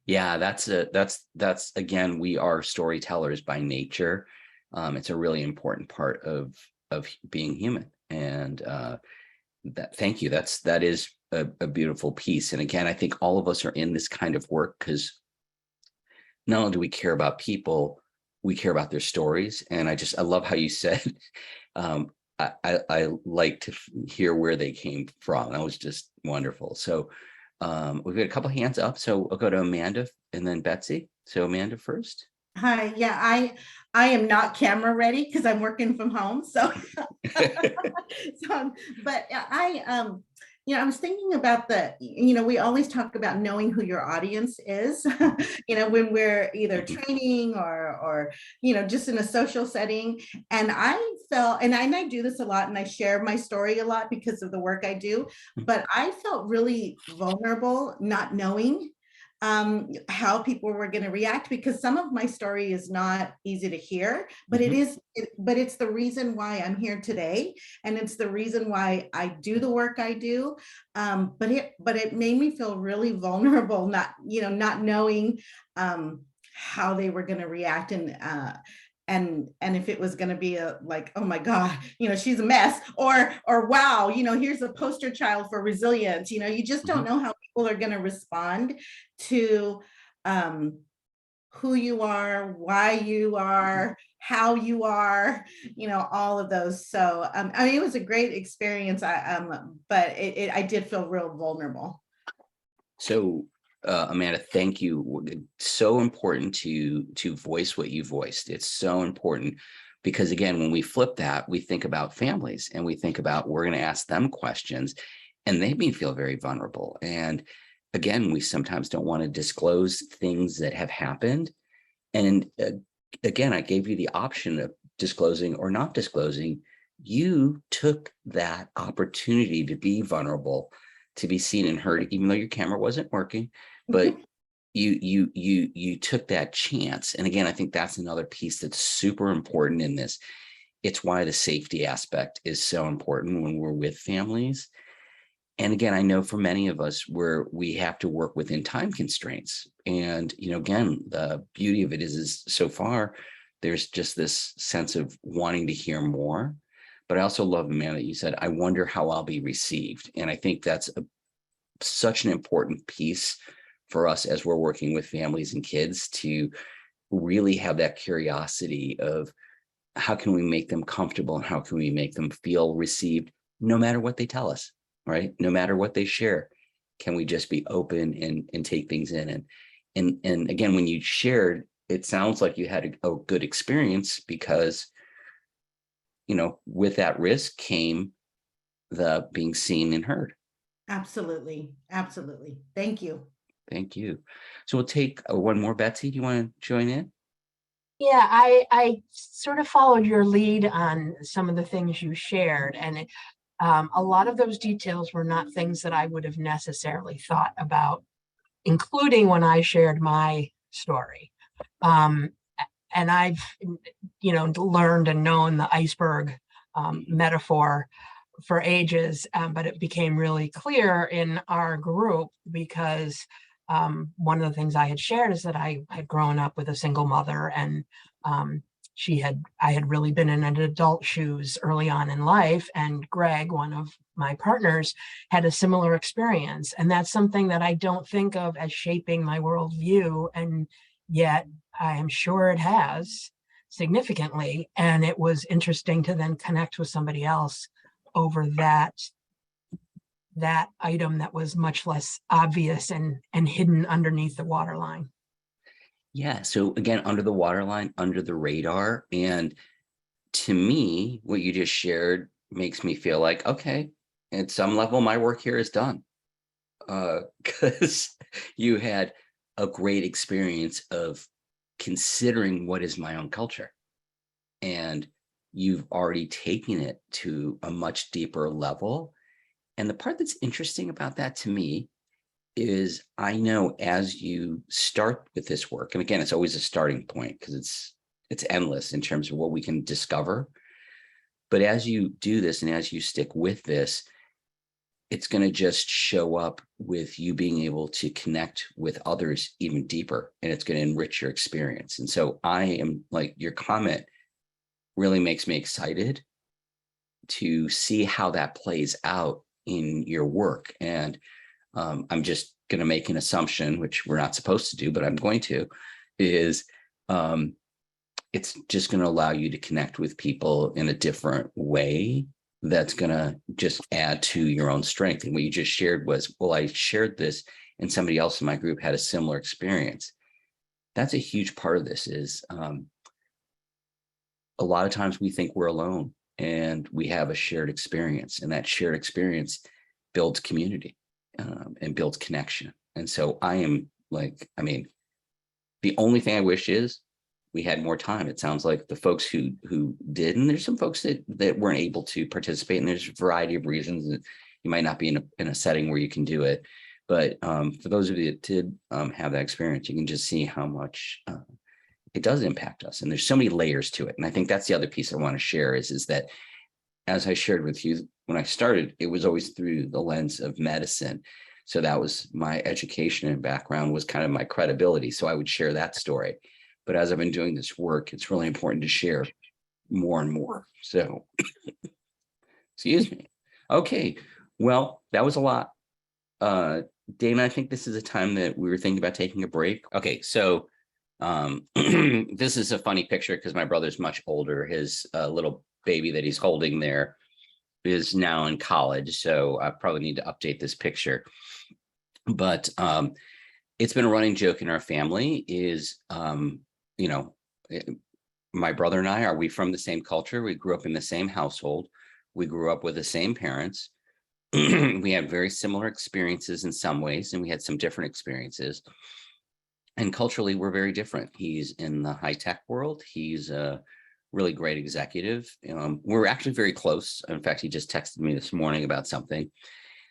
Yeah, that's again, we are storytellers by nature. It's a really important part of being human, and thank you. That is a beautiful piece. And again, I think all of us are in this kind of work because not only do we care about people, we care about their stories. And I love how you said, I like to hear where they came from. That was just wonderful. So we've got a couple hands up. So I'll go to Amanda and then Betsy. So Amanda first. Hi, yeah, I am not camera ready because I'm working from home. So, but I was thinking about we always talk about knowing who your audience is, when we're either training or just in a social setting. And I felt, and I do this a lot and I share my story a lot because of the work I do, but I felt really vulnerable not knowing how people were going to react, because some of my story is not easy to hear, but but it's the reason why I'm here today. And it's the reason why I do the work I do. But it made me feel really vulnerable, not knowing how they were going to react, and if it was going to be like, oh my God, she's a mess, or wow, here's a poster child for resilience. You just don't know how people are going to respond to who you are, why you are, how you are, all of those. So I mean, it was a great experience. But I did feel real vulnerable. So Amanda, thank you. It's so important to voice what you voiced. It's so important because, again, when we flip that, we think about families and we think about, we're going to ask them questions, and they may feel very vulnerable. And again, we sometimes don't want to disclose things that have happened. And again, I gave you the option of disclosing or not disclosing. You took that opportunity to be vulnerable, to be seen and heard, even though your camera wasn't working, but you took that chance. And again, I think that's another piece that's super important in this. It's why the safety aspect is so important when we're with families. And again, I know for many of us, we have to work within time constraints. And, again, the beauty of it is so far, there's just this sense of wanting to hear more. But I also love, Amanda, that you said, I wonder how I'll be received. And I think that's such an important piece for us as we're working with families and kids, to really have that curiosity of how can we make them comfortable and how can we make them feel received, no matter what they tell us, right? No matter what they share. Can we just be open and take things in? And again, when you shared, it sounds like you had a good experience because, with that risk came the being seen and heard. Absolutely. Absolutely. Thank you. Thank you. So we'll take one more. Betsy, do you want to join in? Yeah, I sort of followed your lead on some of the things you shared, and a lot of those details were not things that I would have necessarily thought about, including when I shared my story. And I've, learned and known the iceberg metaphor for ages, but it became really clear in our group because one of the things I had shared is that I had grown up with a single mother, and I had really been in an adult shoes early on in life. And Greg, one of my partners, had a similar experience. And that's something that I don't think of as shaping my worldview. And yet I am sure it has significantly. And it was interesting to then connect with somebody else over that item that was much less obvious and hidden underneath the waterline. Yeah. So again, under the waterline, under the radar. And to me, what you just shared makes me feel like, okay, at some level, my work here is done. Because you had a great experience of considering what is my own culture. And you've already taken it to a much deeper level. And the part that's interesting about that to me is I know as you start with this work, and again, it's always a starting point because it's endless in terms of what we can discover. But as you do this and as you stick with this, it's going to just show up with you being able to connect with others even deeper, and it's going to enrich your experience. And so I am like, your comment really makes me excited to see how that plays out in your work. And I'm just going to make an assumption, which we're not supposed to do, but I'm going to, is it's just going to allow you to connect with people in a different way that's going to just add to your own strength. And what you just shared was, well, I shared this and somebody else in my group had a similar experience. That's a huge part of this is a lot of times we think we're alone and we have a shared experience, and that shared experience builds community and builds connection. And so I am like, I mean, the only thing I wish is we had more time. It sounds like the folks who did, and there's some folks that weren't able to participate, and there's a variety of reasons that you might not be in a setting where you can do it. But for those of you that did have that experience, you can just see how much it does impact us. And there's so many layers to it. And I think that's the other piece I want to share is that, as I shared with you when I started, it was always through the lens of medicine. So that was my education and background, was kind of my credibility. So I would share that story. But as I've been doing this work, it's really important to share more and more. So, excuse me. Okay, well, that was a lot. Dana, I think this is a time that we were thinking about taking a break. Okay, so this is a funny picture because my brother's much older. His little baby that he's holding there is now in college. So I probably need to update this picture. But it's been a running joke in our family is, you know, my brother and I, are we from the same culture? We grew up in the same household. We grew up with the same parents. We had very similar experiences in some ways, and we had some different experiences. And culturally, we're very different. He's in the high tech world. He's a really great executive. We're actually very close. In fact, he just texted me this morning about something.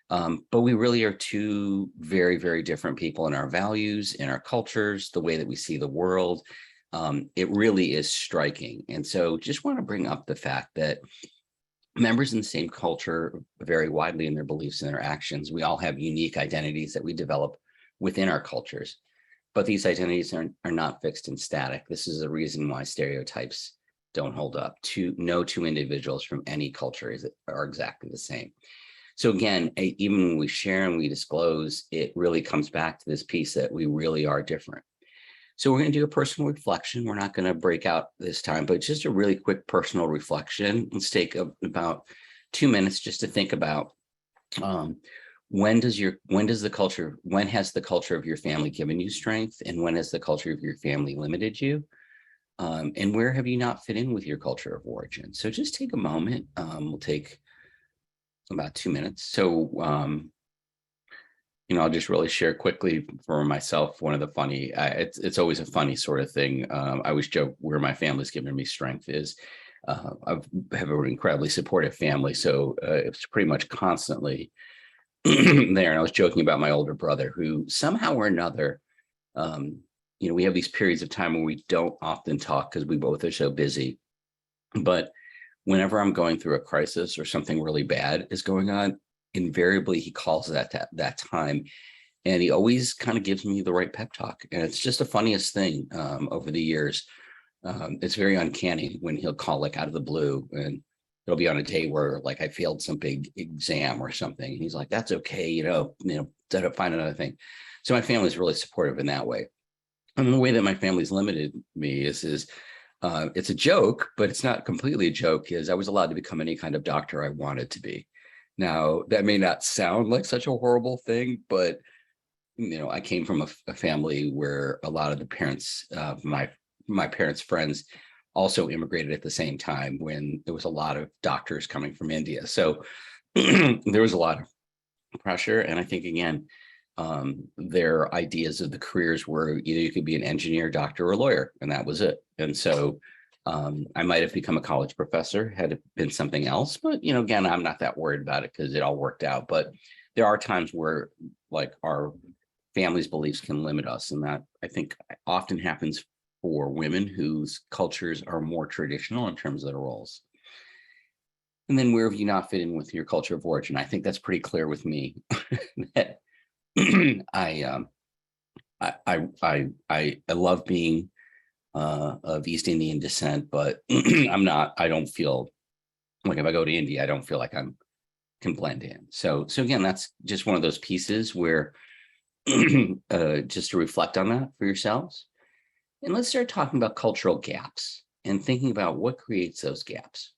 But we really are two very, very different people in our values, in our cultures, the way that we see the world. It really is striking. And so just want to bring up the fact that members in the same culture vary widely in their beliefs and their actions. We all have unique identities that we develop within our cultures, but these identities are not fixed and static. This is the reason why stereotypes don't hold up. No two individuals from any culture are exactly the same. So again, even when we share and we disclose, it really comes back to this piece that we really are different. So we're going to do a personal reflection. We're not going to break out this time, but just a really quick personal reflection. Let's take about 2 minutes just to think about when has the culture of your family given you strength, and when has the culture of your family limited you? And where have you not fit in with your culture of origin? So just take a moment. We'll take about 2 minutes. So I'll just really share quickly for myself. One of the funny, it's always a funny sort of thing. I always joke where my family's given me strength is I have an incredibly supportive family. So it's pretty much constantly there. And I was joking about my older brother who somehow or another, we have these periods of time where we don't often talk because we both are so busy. But whenever I'm going through a crisis or something really bad is going on, invariably he calls that time, and he always kind of gives me the right pep talk. And it's just the funniest thing over the years. It's very uncanny when he'll call like out of the blue, and it'll be on a day where like I failed some big exam or something. And he's like, "That's okay, find another thing." So my family's really supportive in that way. And the way that my family's limited me is it's a joke, but it's not completely a joke, is I was allowed to become any kind of doctor I wanted to be. Now, that may not sound like such a horrible thing, but I came from a family where a lot of the parents, my parents' friends, also immigrated at the same time when there was a lot of doctors coming from India. So there was a lot of pressure, and I think again, their ideas of the careers were either you could be an engineer, doctor, or lawyer, and that was it. And so I might have become a college professor had it been something else, but again, I'm not that worried about it because it all worked out. But there are times where like our family's beliefs can limit us, and that I think often happens for women whose cultures are more traditional in terms of their roles. And then where have you not fit in with your culture of origin? I think that's pretty clear with me that I love being of East Indian descent, but I don't feel like if I go to India, I don't feel like can blend in. So again, that's just one of those pieces where just to reflect on that for yourselves. And let's start talking about cultural gaps and thinking about what creates those gaps.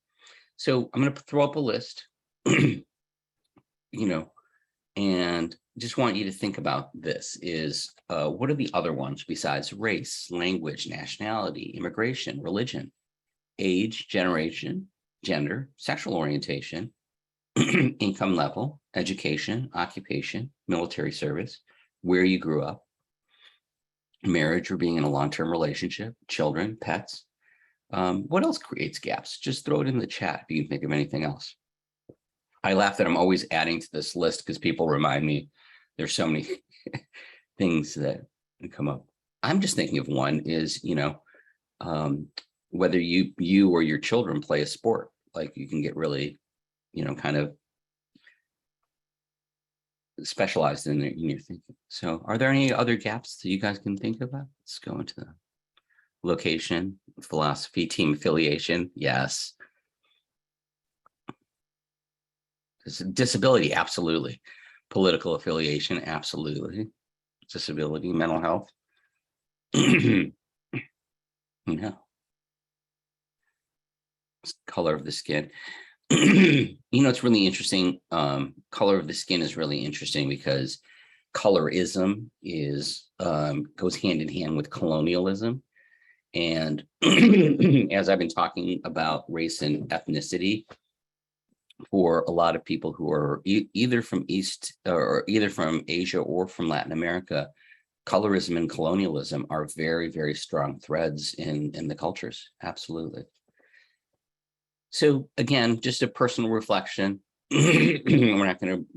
So I'm going to throw up a list, and just want you to think about this is what are the other ones besides race, language, nationality, immigration, religion, age, generation, gender, sexual orientation, income level, education, occupation, military service, where you grew up, marriage or being in a long-term relationship, children, pets. What else creates gaps? Just throw it in the chat if you can think of anything else. I laugh that I'm always adding to this list because people remind me there's so many things that come up. I'm just thinking of one is, whether you or your children play a sport, like you can get really, kind of specialized in your thinking. So are there any other gaps that you guys can think about? Let's go into the location, philosophy, team affiliation. Yes. Disability, absolutely. Political affiliation, absolutely. Disability, mental health. No. Color of the skin. It's really interesting. Color of the skin is really interesting because colorism goes hand in hand with colonialism. And as I've been talking about race and ethnicity, for a lot of people who are either from either from Asia or from Latin America, colorism and colonialism are very, very strong threads in the cultures. Absolutely. So again, just a personal reflection. We're not going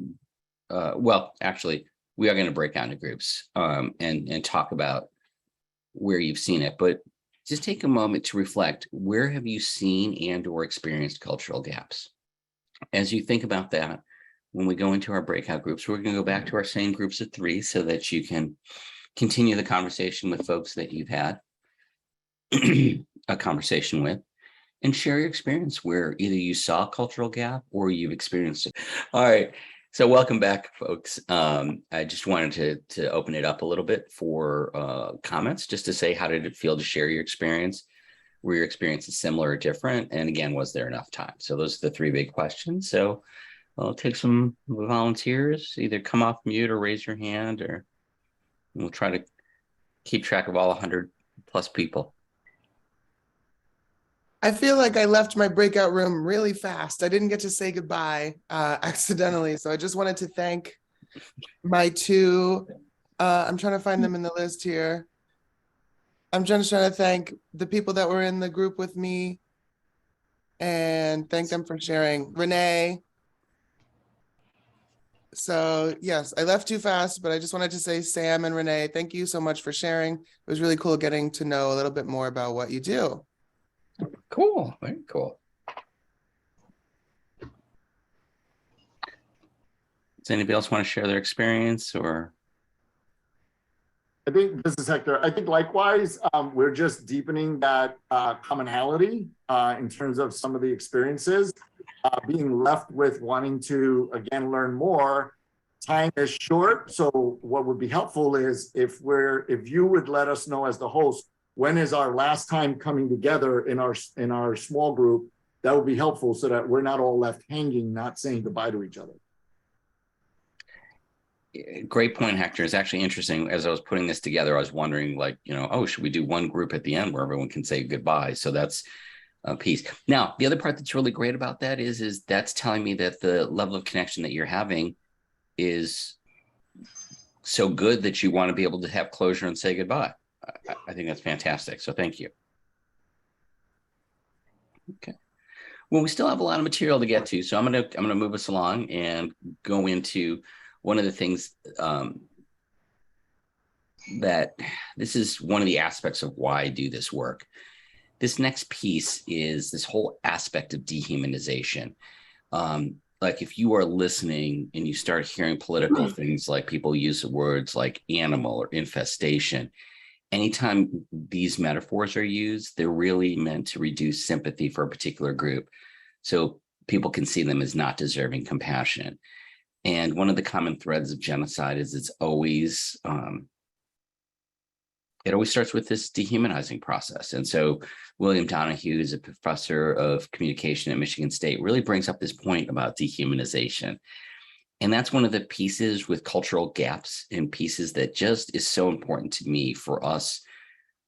to, well, actually, we are going to break out into groups and talk about where you've seen it, but just take a moment to reflect. Where have you seen and or experienced cultural gaps? As you think about that, when we go into our breakout groups, we're going to go back to our same groups of 3 so that you can continue the conversation with folks that you've had a conversation with, and share your experience where either you saw a cultural gap or you've experienced it. All right. So welcome back, folks. I just wanted to open it up a little bit for comments, just to say, how did it feel to share your experience? Were your experiences similar or different? And again, was there enough time? So those are the 3 big questions. So I'll take some volunteers, either come off mute or raise your hand, or we'll try to keep track of all 100 plus people. I feel like I left my breakout room really fast. I didn't get to say goodbye accidentally. So I just wanted to thank my 2, I'm trying to find them in the list here. I'm just trying to thank the people that were in the group with me and thank them for sharing. Renee. So yes, I left too fast, but I just wanted to say, Sam and Renee, thank you so much for sharing. It was really cool getting to know a little bit more about what you do. Cool. Very cool. Does anybody else want to share their experience or? I think this is Hector. I think likewise, we're just deepening that commonality in terms of some of the experiences. Being left with wanting to, again, learn more. Time is short. So what would be helpful is if you would let us know as the host, when is our last time coming together in our small group, that would be helpful so that we're not all left hanging, not saying goodbye to each other. Great point, Hector. It's actually interesting. As I was putting this together, I was wondering, like, oh, should we do one group at the end where everyone can say goodbye? So that's a piece. Now, the other part that's really great about that is that's telling me that the level of connection that you're having is so good that you want to be able to have closure and say goodbye. I think that's fantastic. So thank you. Okay. Well, we still have a lot of material to get to, so I'm gonna move us along and go into one of the things that this is one of the aspects of why I do this work. This next piece is this whole aspect of dehumanization. Like if you are listening and you start hearing political things, like people use words like animal or infestation, anytime these metaphors are used, they're really meant to reduce sympathy for a particular group, so people can see them as not deserving compassion. And one of the common threads of genocide is it always starts with this dehumanizing process. And so William Donahue, who's a professor of communication at Michigan State, really brings up this point about dehumanization. And that's one of the pieces with cultural gaps and pieces that just is so important to me for us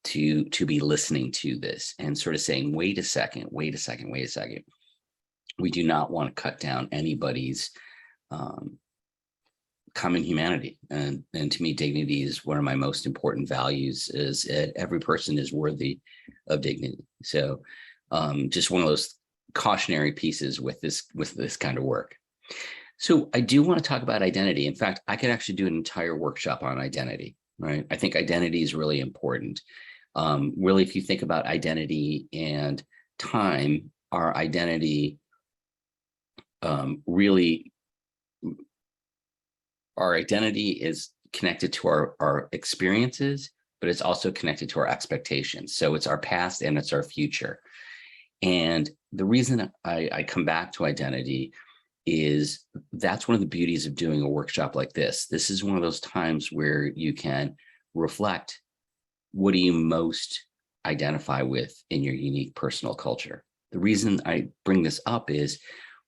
to be listening to this and sort of saying, wait a second. We do not want to cut down anybody's common humanity. And to me, dignity is one of my most important values, is that every person is worthy of dignity. So just one of those cautionary pieces with this kind of work. So I do want to talk about identity. In fact, I could actually do an entire workshop on identity, right? I think identity is really important. Really, if you think about identity and time, our identity really, our identity is connected to our experiences, but it's also connected to our expectations. So it's our past and it's our future. And the reason I come back to identity is that's one of the beauties of doing a workshop like this. This is one of those times where you can reflect, what do you most identify with in your unique personal culture? The reason I bring this up is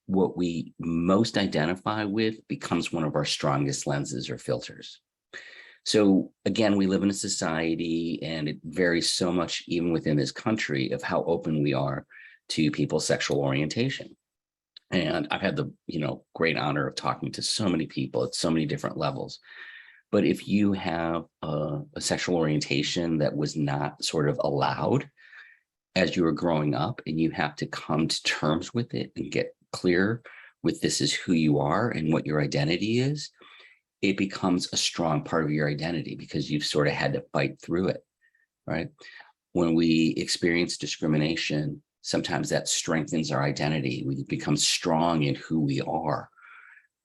what we most identify with becomes one of our strongest lenses or filters. So again, we live in a society, and it varies so much even within this country of how open we are to people's sexual orientation. And I've had the great honor of talking to so many people at so many different levels. But if you have a sexual orientation that was not sort of allowed as you were growing up, and you have to come to terms with it and get clear with this is who you are and what your identity is, it becomes a strong part of your identity because you've sort of had to fight through it, right? When we experience discrimination, sometimes that strengthens our identity. We become strong in who we are.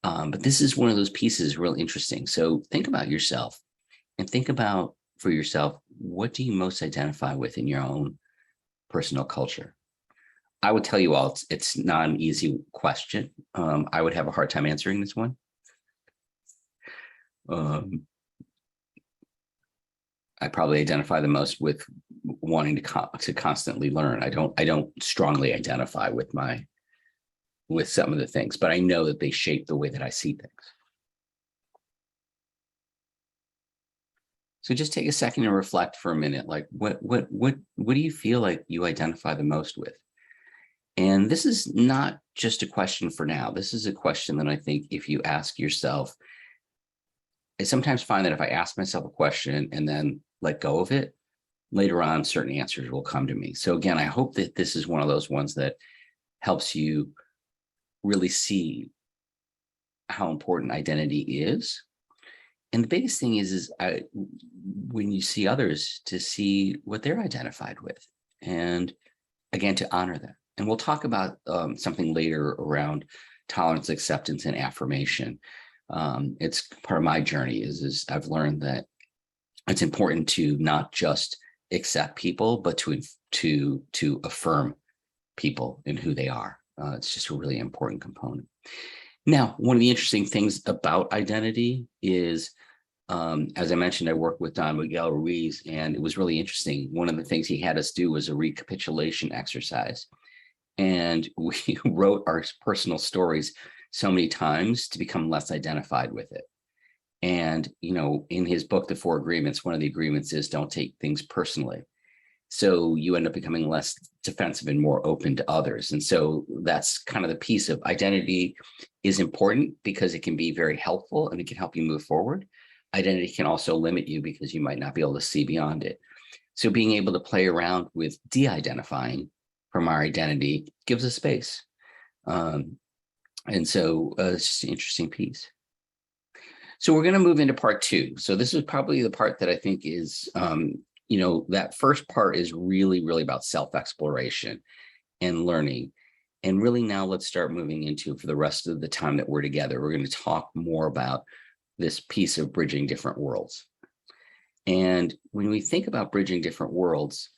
But this is one of those pieces real interesting. So think about yourself and think about for yourself, what do you most identify with in your own personal culture? I would tell you all, it's not an easy question. I would have a hard time answering this one. I probably identify the most with wanting to constantly learn. I don't strongly identify with some of the things, but I know that they shape the way that I see things. So just take a second and reflect for a minute. Like, what do you feel like you identify the most with? And this is not just a question for now. This is a question that I think if you ask yourself, I sometimes find that if I ask myself a question and then let go of it, later on, certain answers will come to me. So again, I hope that this is one of those ones that helps you really see how important identity is. And the biggest thing is when you see others, to see what they're identified with, and again, to honor them. And we'll talk about something later around tolerance, acceptance, and affirmation. It's part of my journey is I've learned that it's important to not just accept people, but to affirm people and who they are. It's just a really important component. Now, one of the interesting things about identity is, as I mentioned, I worked with Don Miguel Ruiz, and it was really interesting. One of the things he had us do was a recapitulation exercise. And we wrote our personal stories so many times to become less identified with it. And, in his book, The Four Agreements, one of the agreements is don't take things personally. So you end up becoming less defensive and more open to others. And so that's kind of the piece of identity is important because it can be very helpful and it can help you move forward. Identity can also limit you because you might not be able to see beyond it. So being able to play around with de-identifying from our identity gives us space. And so it's just an interesting piece. So we're going to move into part two. So this is probably the part that I think is, that first part is really, really about self-exploration and learning. And really now let's start moving into, for the rest of the time that we're together, we're going to talk more about this piece of bridging different worlds. And when we think about bridging different worlds,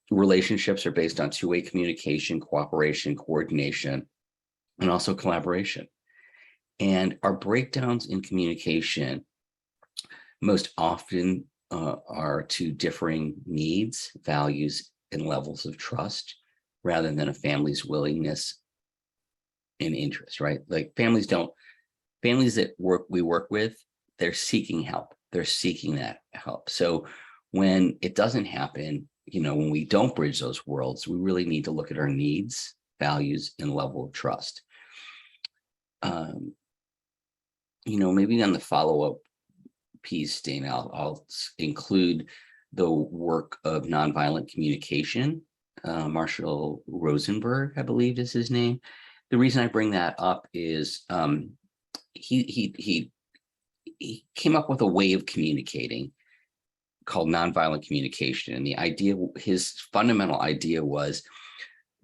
relationships are based on two-way communication, cooperation, coordination, and also collaboration. And our breakdowns in communication most often are to differing needs, values, and levels of trust, rather than a family's willingness and interest, right? Like families that we work with, they're seeking help. They're seeking that help. So when it doesn't happen, when we don't bridge those worlds, we really need to look at our needs, values, and level of trust. Maybe on the follow-up piece, Dana, I'll include the work of nonviolent communication. Marshall Rosenberg, I believe is his name. the reason I bring that up is he came up with a way of communicating called nonviolent communication. And the idea, his fundamental idea was,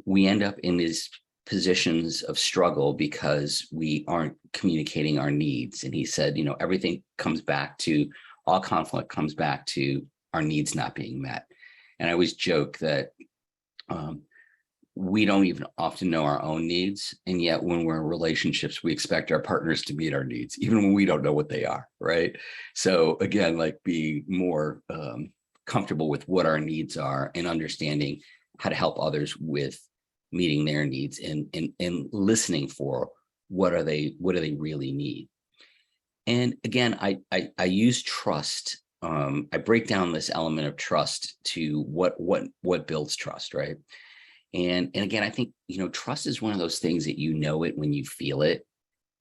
we end up in these positions of struggle because we aren't communicating our needs. And he said, everything comes back to, all conflict comes back to our needs not being met. And I always joke that we don't even often know our own needs. And yet when we're in relationships, we expect our partners to meet our needs, even when we don't know what they are, right? So again, like, be more comfortable with what our needs are and understanding how to help others with meeting their needs and listening for what do they really need. And again, I use trust. I break down this element of trust to what builds trust, right? And again, I think, trust is one of those things that it when you feel it,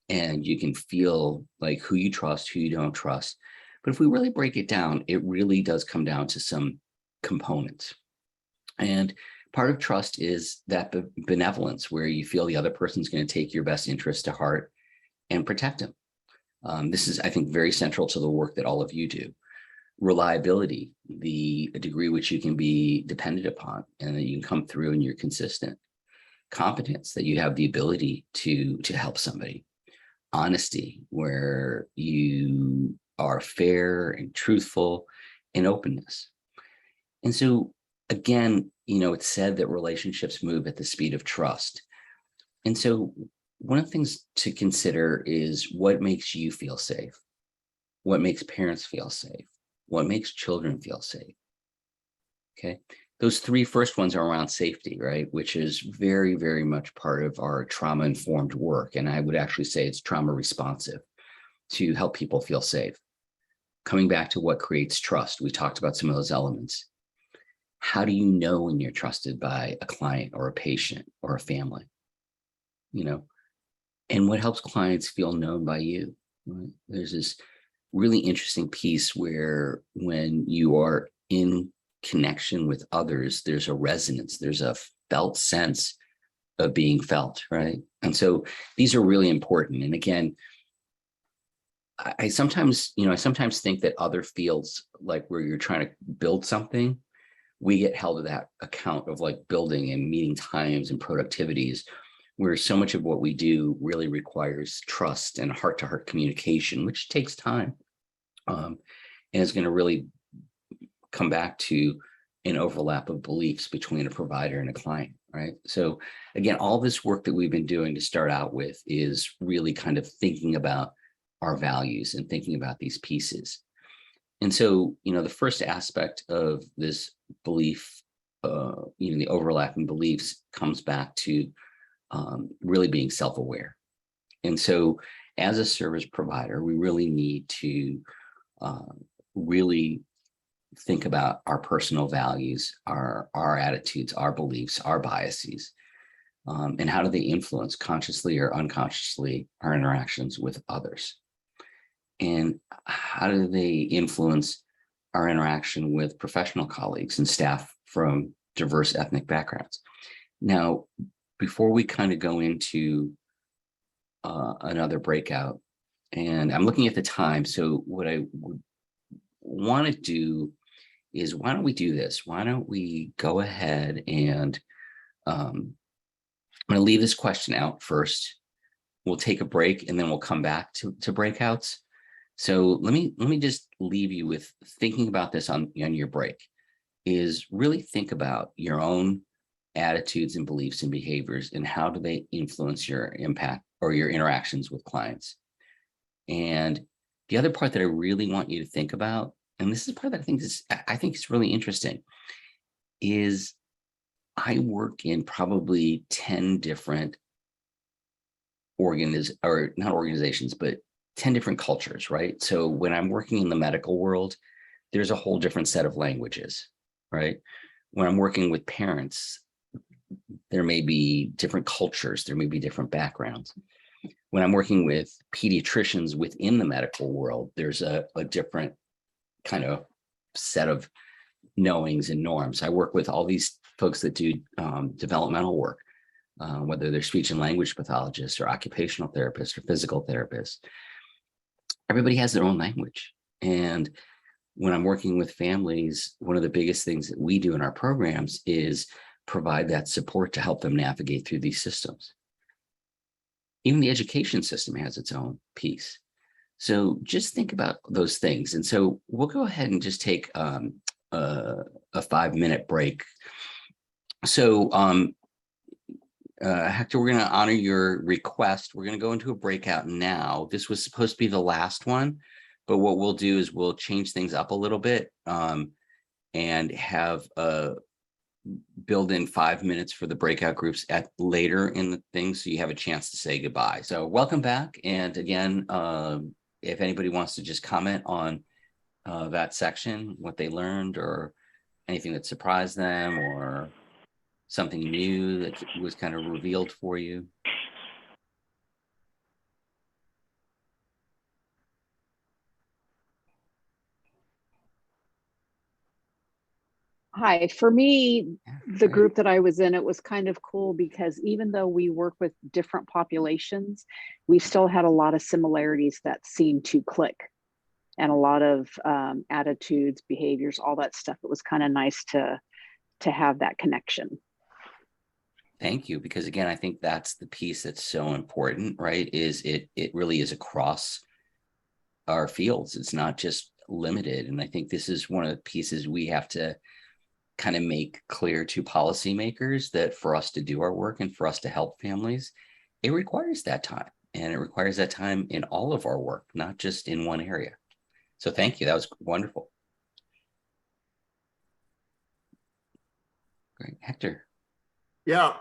and you can feel like who you trust, who you don't trust. But if we really break it down, it really does come down to some components. And part of trust is that benevolence, where you feel the other person's going to take your best interest to heart and protect them. This is, I think, very central to the work that all of you do. Reliability, the degree which you can be dependent upon and that you can come through and you're consistent. Competence, that you have the ability to help somebody. Honesty, where you are fair and truthful, and openness. And so again, it's said that relationships move at the speed of trust. And so one of the things to consider is what makes you feel safe, what makes parents feel safe, what makes children feel safe. Okay. Those three first ones are around safety, right? Which is very, very much part of our trauma-informed work. And I would actually say it's trauma responsive to help people feel safe. Coming back to what creates trust, we talked about some of those elements. How do you know when you're trusted by a client or a patient or a family? And what helps clients feel known by you? Right? There's this really interesting piece where when you are in connection with others, there's a resonance, there's a felt sense of being felt, right? And so these are really important. And again, I sometimes think that other fields, like where you're trying to build something, we get held to that account of like building and meeting times and productivities, where so much of what we do really requires trust and heart-to-heart communication, which takes time. And it's going to really come back to an overlap of beliefs between a provider and a client, right? So again, all this work that we've been doing to start out with is really kind of thinking about our values and thinking about these pieces. And so, the first aspect of this belief, the overlapping beliefs, comes back to really being self-aware. And so as a service provider, we really need to really think about our personal values, our attitudes, our beliefs, our biases, and how do they influence consciously or unconsciously our interactions with others? And how do they influence our interaction with professional colleagues and staff from diverse ethnic backgrounds? Now, before we kind of go into another breakout, and I'm looking at the time, so what I would want to do is, why don't we do this? Why don't we go ahead and I'm going to leave this question out first. We'll take a break and then we'll come back to breakouts. So let me just leave you with thinking about this on your break, is really think about your own attitudes and beliefs and behaviors, and how do they influence your impact or your interactions with clients. And the other part that I really want you to think about, and this is part that I think is really interesting, is I work in probably 10 different not organizations, but 10 different cultures, right? So when I'm working in the medical world, there's a whole different set of languages, right? When I'm working with parents, there may be different cultures, there may be different backgrounds. When I'm working with pediatricians within the medical world, there's a different kind of set of knowings and norms. I work with all these folks that do developmental work. whether they're speech and language pathologists or occupational therapists or physical therapists. Everybody has their own language. And when I'm working with families, one of the biggest things that we do in our programs is provide that support to help them navigate through these systems. Even the education system has its own piece. So just think about those things. And so we'll go ahead and just take a 5-minute break. So Hector, we're going to honor your request. We're going to go into a breakout now. This was supposed to be the last one, but what we'll do is we'll change things up a little bit and have build in 5 minutes for the breakout groups at later in the thing, so you have a chance to say goodbye. So welcome back. And again, if anybody wants to just comment on that section, what they learned or anything that surprised them or something new that was kind of revealed for you. Hi, for me, the Great. group that I was in, it was kind of cool because even though we work with different populations, we still had a lot of similarities that seemed to click and a lot of attitudes, behaviors, all that stuff. It was kind of nice to have that connection. Thank you, because again, I think that's the piece that's so important, right? Is it really is across our fields. It's not just limited. And I think this is one of the pieces we have to kind of make clear to policymakers, that for us to do our work and for us to help families, it requires that time. And it requires that time in all of our work, not just in one area. So thank you. That was wonderful. Great. Hector. Yeah,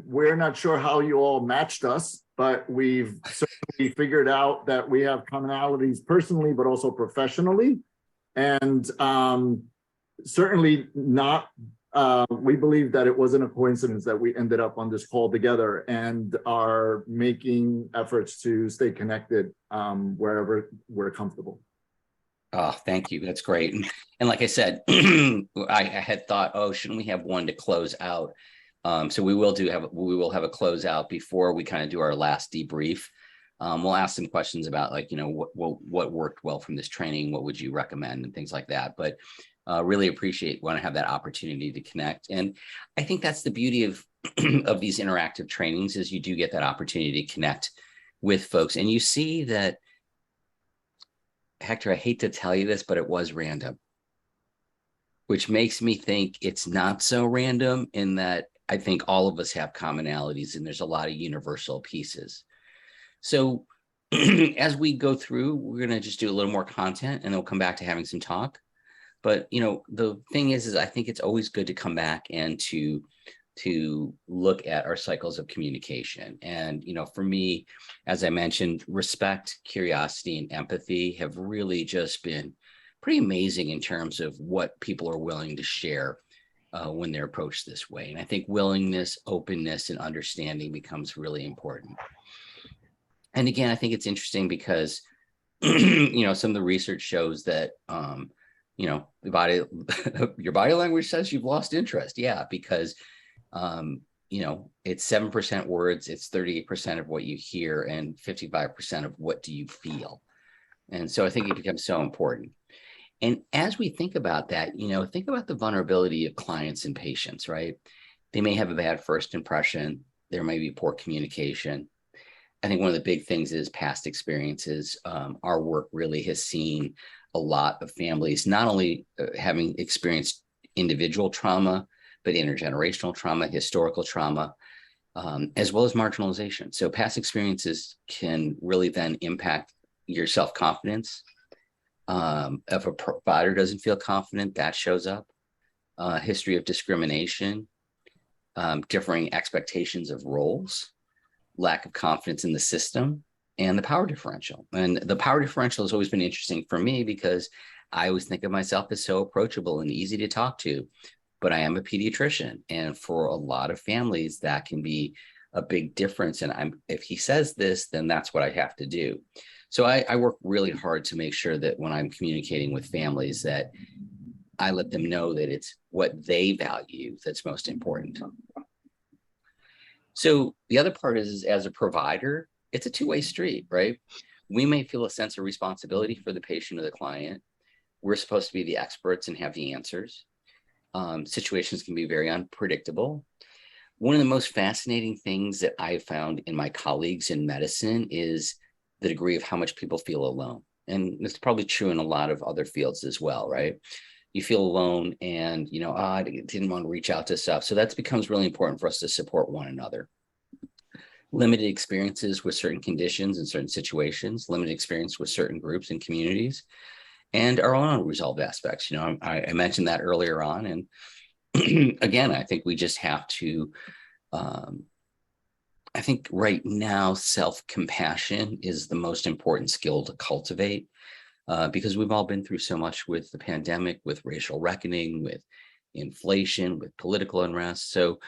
we're not sure how you all matched us, but we've certainly figured out that we have commonalities personally, but also professionally. And certainly not, we believe that it wasn't a coincidence that we ended up on this call together and are making efforts to stay connected wherever we're comfortable. Oh, thank you. That's great. And like I said, I had thought, oh, shouldn't we have one to close out? So we will have a closeout before we kind of do our last debrief. We'll ask some questions about, like, you know, what worked well from this training, what would you recommend, and things like that. But really want to have that opportunity to connect. And I think that's the beauty of of these interactive trainings, is you do get that opportunity to connect with folks, and you see that. Hector, I hate to tell you this, but it was random, which makes me think it's not so random, in that I think all of us have commonalities and there's a lot of universal pieces. So as we go through, we're going to just do a little more content and then we'll come back to having some talk. But, you know, the thing is I think it's always good to come back and to look at our cycles of communication. And, you know, for me, as I mentioned, respect, curiosity, and empathy have really just been pretty amazing in terms of what people are willing to share when they're approached this way. And I think willingness, openness, and understanding becomes really important. And again, I think it's interesting because, you know, some of the research shows that, you know, your body language says you've lost interest. Yeah, because you know, it's 7% words, it's 38% of what you hear, and 55% of what do you feel. And so I think it becomes so important. And as we think about that, you know, think about the vulnerability of clients and patients, right? They may have a bad first impression. There may be poor communication. I think one of the big things is past experiences. Our work really has seen a lot of families not only having experienced individual trauma, but intergenerational trauma, historical trauma, as well as marginalization. So past experiences can really then impact your self-confidence. If a provider doesn't feel confident, that shows up. History of discrimination, differing expectations of roles, lack of confidence in the system, and the power differential. And the power differential has always been interesting for me because I always think of myself as so approachable and easy to talk to. But I am a pediatrician, and for a lot of families, that can be a big difference. And if he says this, then that's what I have to do. So I work really hard to make sure that when I'm communicating with families, that I let them know that it's what they value that's most important. So the other part is as a provider, it's a two-way street, right? We may feel a sense of responsibility for the patient or the client. We're supposed to be the experts and have the answers. Situations can be very unpredictable. One of the most fascinating things that I've found in my colleagues in medicine is the degree of how much people feel alone. And it's probably true in a lot of other fields as well, right? You feel alone and, you know, I didn't want to reach out to stuff. So that becomes really important for us to support one another. Limited experiences with certain conditions and certain situations, limited experience with certain groups and communities, and our own unresolved aspects. You know, I mentioned that earlier on. And again, I think we just have to, I think right now, self-compassion is the most important skill to cultivate because we've all been through so much with the pandemic, with racial reckoning, with inflation, with political unrest. So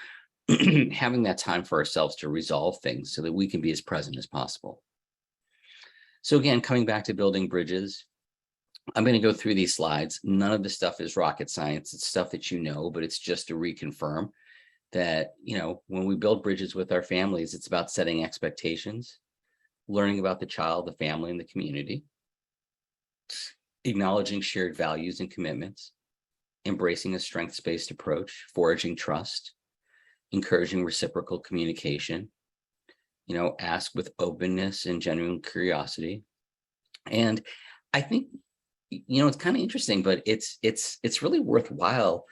having that time for ourselves to resolve things so that we can be as present as possible. So again, coming back to building bridges, I'm going to go through these slides. None of this stuff is rocket science. It's stuff that you know, but it's just to reconfirm that, you know, when we build bridges with our families, it's about setting expectations, learning about the child, the family, and the community, acknowledging shared values and commitments, embracing a strengths-based approach, forging trust, encouraging reciprocal communication, you know, ask with openness and genuine curiosity. And I think, you know, it's kind of interesting, but it's really worthwhile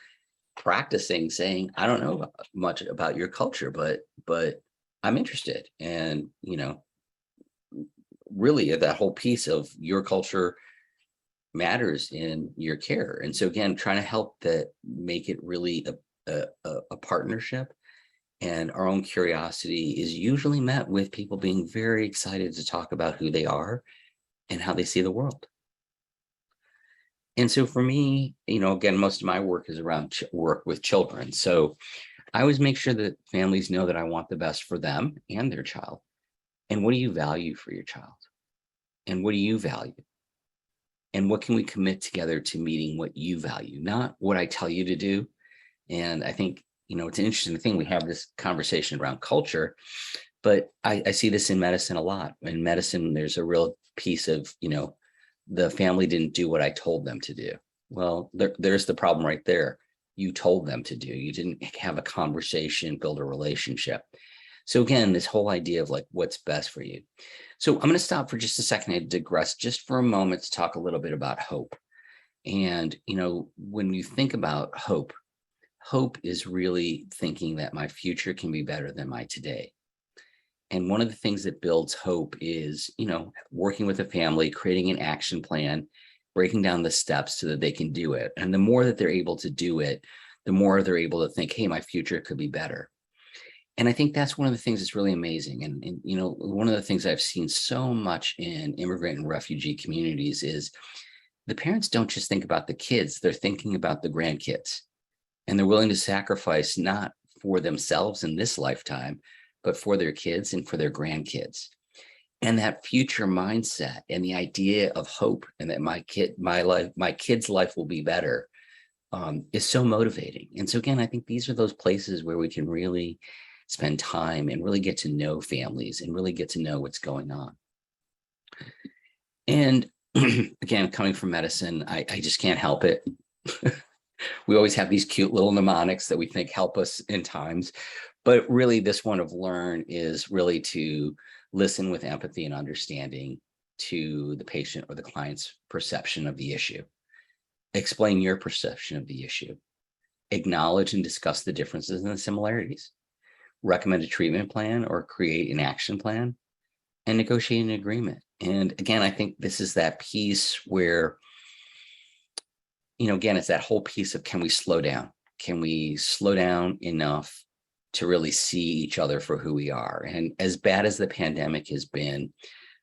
practicing saying, I don't know much about your culture, but I'm interested. And, you know, really that whole piece of your culture matters in your care. And so again, trying to help that make it really a partnership. And our own curiosity is usually met with people being very excited to talk about who they are and how they see the world. And so for me, you know, again, most of my work is around work with children. So I always make sure that families know that I want the best for them and their child. And what do you value for your child? And what do you value? And what can we commit together to meeting what you value, not what I tell you to do? And I think, you know, it's an interesting thing. We have this conversation around culture, but I see this in medicine a lot. In medicine, there's a real piece of, you know, the family didn't do what I told them to do. Well, there's the problem right there. You told them to do. You didn't have a conversation, build a relationship. So again, this whole idea of like what's best for you. So I'm going to stop for just a second and digress just for a moment to talk a little bit about hope. And, you know, when you think about hope, hope is really thinking that my future can be better than my today. And one of the things that builds hope is, you know, working with a family, creating an action plan, breaking down the steps so that they can do it. And the more that they're able to do it, the more they're able to think, hey, my future could be better. And I think that's one of the things that's really amazing. And you know, one of the things I've seen so much in immigrant and refugee communities is the parents don't just think about the kids, they're thinking about the grandkids. And they're willing to sacrifice not for themselves in this lifetime, but for their kids and for their grandkids. And that future mindset and the idea of hope and that my kid's life will be better is so motivating. And so again, I think these are those places where we can really spend time and really get to know families and really get to know what's going on. And again, coming from medicine, I just can't help it. We always have these cute little mnemonics that we think help us in times, but really this one of learn is really to listen with empathy and understanding to the patient or the client's perception of the issue. Explain your perception of the issue. Acknowledge and discuss the differences and the similarities. Recommend a treatment plan or create an action plan and negotiate an agreement. And again, I think this is that piece where, you know, again, it's that whole piece of can we slow down? Can we slow down enough to really see each other for who we are? And as bad as the pandemic has been,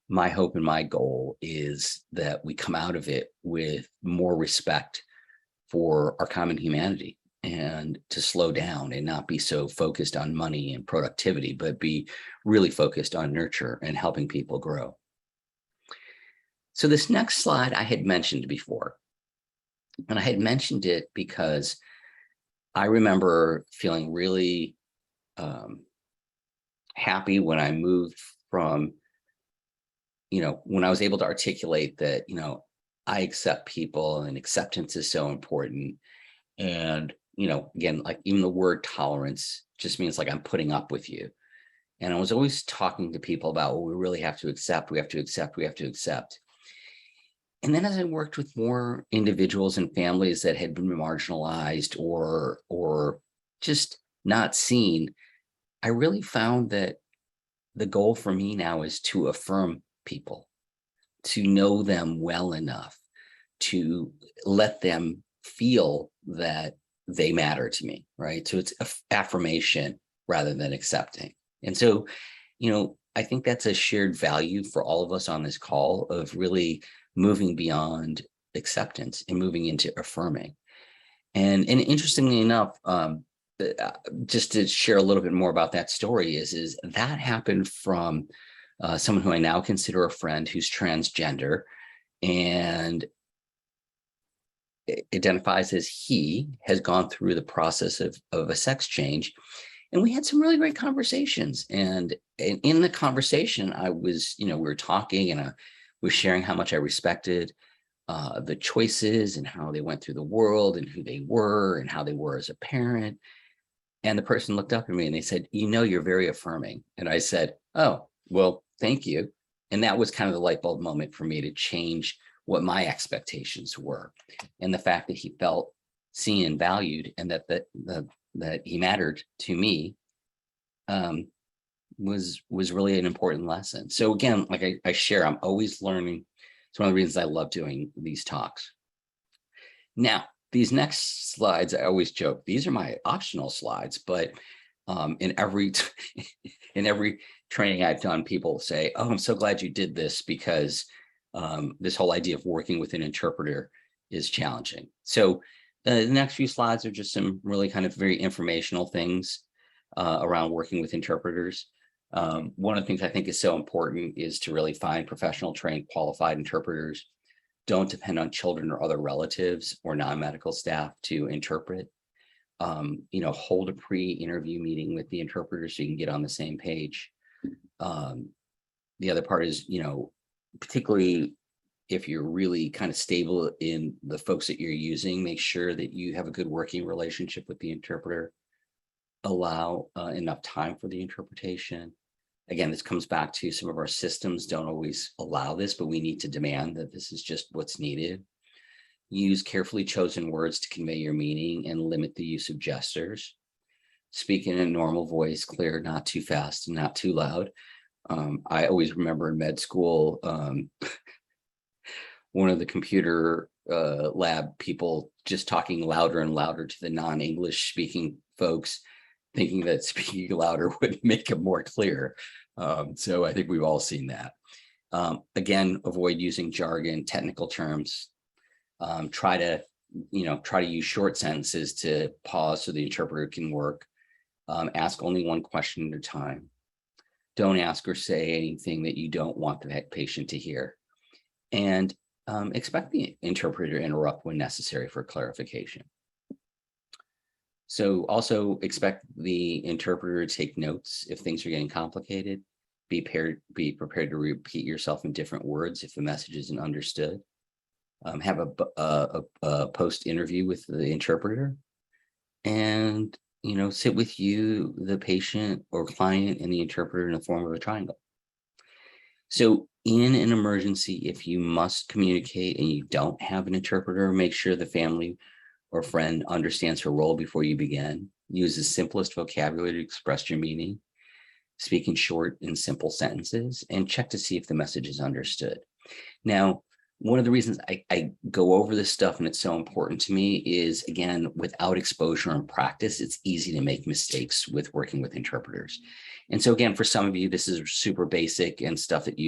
my hope and my goal is that we come out of it with more respect for our common humanity and to slow down and not be so focused on money and productivity, but be really focused on nurture and helping people grow. So this next slide I had mentioned before, and I had mentioned it because I remember feeling really happy when I moved from, when I was able to articulate that, I accept people and acceptance is so important. And, again, like even the word tolerance just means like I'm putting up with you. And I was always talking to people about, well, we really have to accept, we have to accept, we have to accept. And then as I worked with more individuals and families that had been marginalized or just not seen, I really found that the goal for me now is to affirm people, to know them well enough, to let them feel that they matter to me, right? So it's affirmation rather than accepting. And so, I think that's a shared value for all of us on this call of really moving beyond acceptance and moving into affirming. And interestingly enough, just to share a little bit more about that story is that happened from someone who I now consider a friend who's transgender and identifies as he has gone through the process of a sex change. And we had some really great conversations. And in the conversation, I was, we were talking and I was sharing how much I respected the choices and how they went through the world and who they were and how they were as a parent. And the person looked up at me and they said, you're very affirming. And I said, oh, well, thank you. And that was kind of the light bulb moment for me to change what my expectations were. And the fact that he felt seen and valued and that he mattered to me was really an important lesson. So again, like I share, I'm always learning. It's one of the reasons I love doing these talks. Now, these next slides, I always joke, these are my optional slides, but in every training I've done, people say, oh, I'm so glad you did this because this whole idea of working with an interpreter is challenging. So the next few slides are just some really kind of very informational things around working with interpreters. One of the things I think is so important is to really find professional, trained, qualified interpreters. Don't depend on children or other relatives or non-medical staff to interpret. Hold a pre-interview meeting with the interpreter so you can get on the same page. The other part is, particularly if you're really kind of stable in the folks that you're using, make sure that you have a good working relationship with the interpreter. Allow enough time for the interpretation. Again, this comes back to some of our systems don't always allow this, but we need to demand that this is just what's needed. Use carefully chosen words to convey your meaning and limit the use of gestures. Speak in a normal voice, clear, not too fast and not too loud. I always remember in med school, one of the computer lab people just talking louder and louder to the non-English speaking folks, thinking that speaking louder would make it more clear. So I think we've all seen that. Again, avoid using jargon, technical terms. Try to use short sentences to pause so the interpreter can work. Ask only one question at a time. Don't ask or say anything that you don't want the patient to hear. And expect the interpreter to interrupt when necessary for clarification. So also expect the interpreter to take notes if things are getting complicated. Be prepared to repeat yourself in different words if the message isn't understood. Have a post interview with the interpreter, and sit with you, the patient or client, and the interpreter in the form of a triangle. So in an emergency, if you must communicate and you don't have an interpreter, make sure the family or friend understands her role before you begin. Use the simplest vocabulary to express your meaning. Speak in short and simple sentences, and check to see if the message is understood. Now, one of the reasons I go over this stuff and it's so important to me is, again, without exposure and practice, it's easy to make mistakes with working with interpreters. And so again, for some of you, this is super basic and stuff that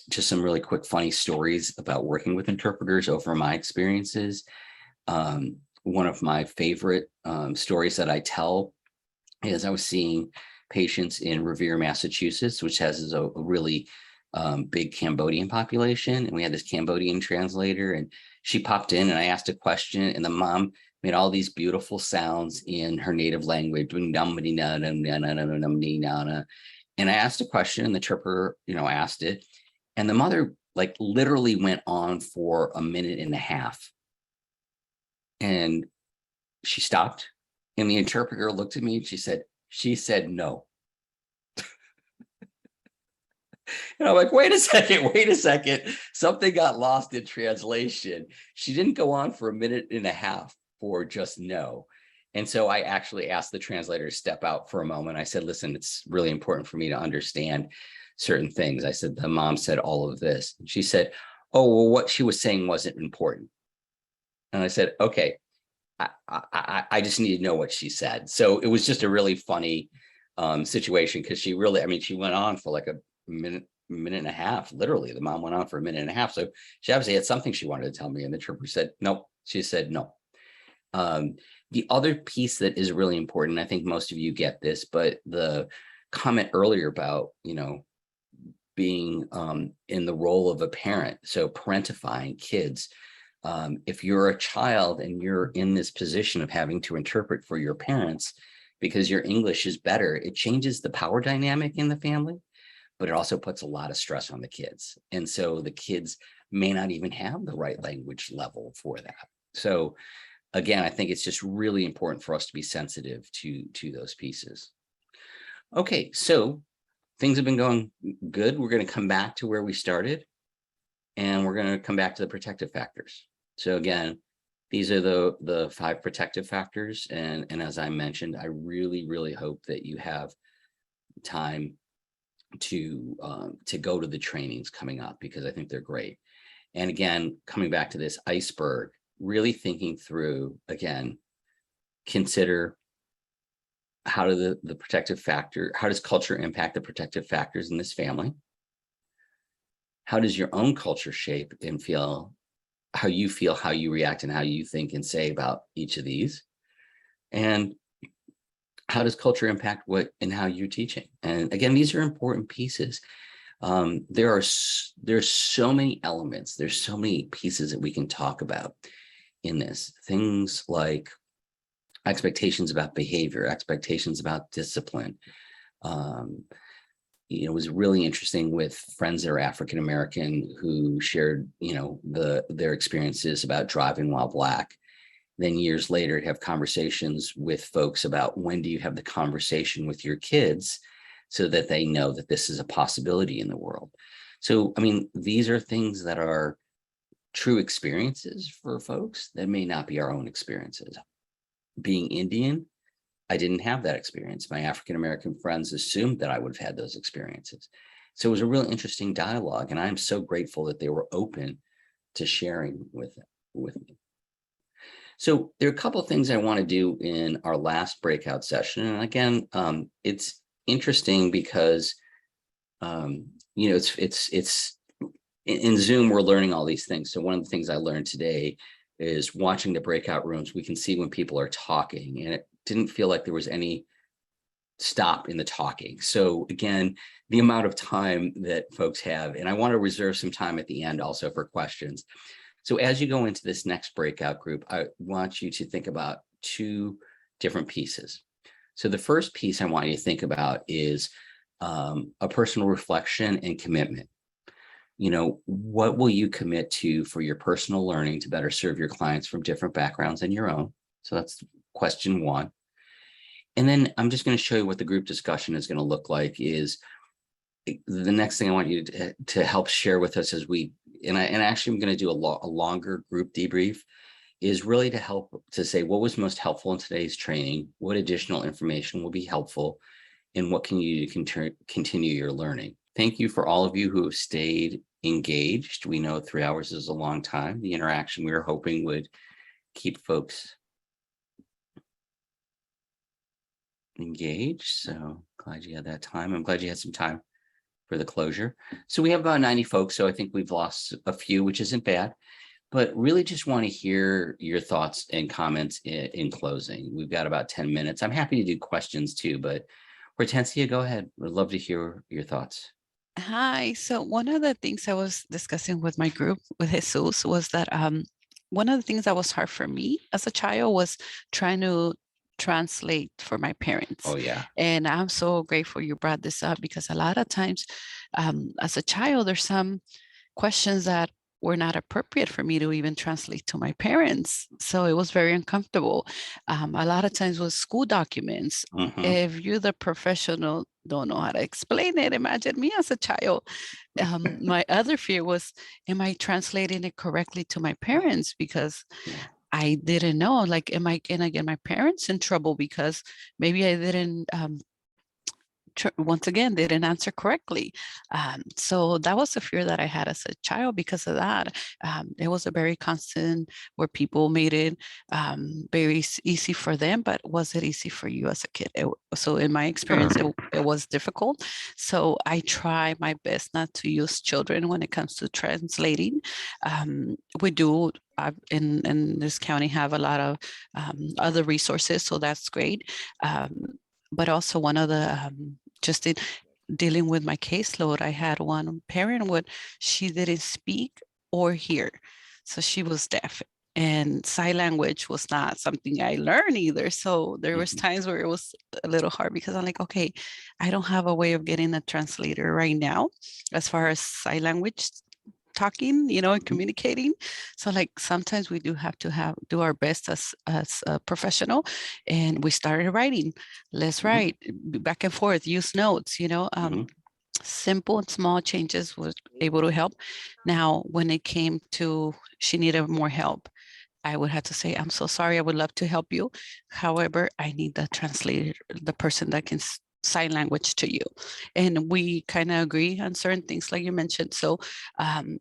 just some really quick, funny stories about working with interpreters over my experiences. One of my favorite stories that I tell is I was seeing patients in Revere, Massachusetts, which has a really big Cambodian population. And we had this Cambodian translator, and she popped in and I asked a question, and the mom made all these beautiful sounds in her native language. And I asked a question, and the interpreter, asked it. And the mother like literally went on for a minute and a half. And she stopped, and the interpreter looked at me and she said no. And I'm like, wait a second. Something got lost in translation. She didn't go on for a minute and a half for just no. And so I actually asked the translator to step out for a moment. I said, listen, it's really important for me to understand certain things. I said, the mom said all of this. And she said, oh, well, what she was saying wasn't important. And I said, okay, I just need to know what she said. So it was just a really funny situation, because she went on for like a minute and a half. Literally, the mom went on for a minute and a half. So she obviously had something she wanted to tell me. And the interpreter said, no, she said no. The other piece that is really important, I think most of you get this, but the comment earlier about, being in the role of a parent, so parentifying kids. If you're a child and you're in this position of having to interpret for your parents because your English is better, it changes the power dynamic in the family, but it also puts a lot of stress on the kids. And so the kids may not even have the right language level for that. So again, I think it's just really important for us to be sensitive to those pieces. Okay, so things have been going good. We're going to come back to where we started, and we're going to come back to the protective factors. So again, these are the 5 protective factors. And as I mentioned, I really, really hope that you have time to go to the trainings coming up, because I think they're great. And again, coming back to this iceberg, really thinking through, again, consider how do the protective factor, how does culture impact the protective factors in this family? How does your own culture shape and how you react, and how you think and say about each of these? And how does culture impact what and how you're teaching? And again, these are important pieces. There's so many elements, there's so many pieces that we can talk about in this. Things like expectations about behavior, expectations about discipline. It was really interesting with friends that are African American who shared, their experiences about driving while Black. Then years later, have conversations with folks about when do you have the conversation with your kids so that they know that this is a possibility in the world. So, these are things that are true experiences for folks that may not be our own experiences. Being Indian, I didn't have that experience. My African-American friends assumed that I would have had those experiences. So it was a real interesting dialogue, and I'm so grateful that they were open to sharing with me. So there are a couple of things I want to do in our last breakout session. And again, it's interesting because, it's in Zoom, we're learning all these things. So one of the things I learned today is watching the breakout rooms, we can see when people are talking, and it didn't feel like there was any stop in the talking. So again, the amount of time that folks have, and I want to reserve some time at the end also for questions. So as you go into this next breakout group, I want you to think about 2 different pieces. So the first piece I want you to think about is a personal reflection and commitment. What will you commit to for your personal learning to better serve your clients from different backgrounds than your own? So that's question 1. And then I'm just going to show you what the group discussion is going to look like. Is the next thing I want you to help share with us as and actually I'm going to do a longer group debrief, is really to help to say what was most helpful in today's training, what additional information will be helpful, and what can you do to continue your learning. Thank you for all of you who have stayed engaged. We know 3 hours is a long time. The interaction we were hoping would keep folks engaged. So glad you had that time. I'm glad you had some time for the closure. So we have about 90 folks. So I think we've lost a few, which isn't bad, but really just want to hear your thoughts and comments in closing. We've got about 10 minutes. I'm happy to do questions too, but Hortensia, go ahead. We'd love to hear your thoughts. Hi. So one of the things I was discussing with my group, with Jesus, was that one of the things that was hard for me as a child was trying to translate for my parents. Oh, yeah. And I'm so grateful you brought this up, because a lot of times as a child, there's some questions that were not appropriate for me to even translate to my parents. So it was very uncomfortable. A lot of times with school documents, Mhm. if you're the professional, don't know how to explain it, imagine me as a child. My other fear was, am I translating it correctly to my parents? Because Yeah. I didn't know, like, am I gonna get my parents in trouble because maybe I didn't once again, they didn't answer correctly. So that was a fear that I had as a child because of that. It was a very constant where people made it very easy for them, but was it easy for you as a kid? So in my experience, it was difficult. So I try my best not to use children when it comes to translating. We do in this county have a lot of other resources, so that's great. But also one of the just in dealing with my caseload, I had one parent would she didn't speak or hear, so she was deaf, and sign language was not something I learned either. So there was times where it was a little hard because I'm like, okay, I don't have a way of getting a translator right now as far as sign language talking, and communicating. So like sometimes we do have to do our best as a professional, and we started writing. Let's write back and forth, use notes, simple and small changes was able to help. Now, when it came to she needed more help, I would have to say, I'm so sorry, I would love to help you. However, I need the translator, the person that can sign language to you. And we kind of agree on certain things like you mentioned. So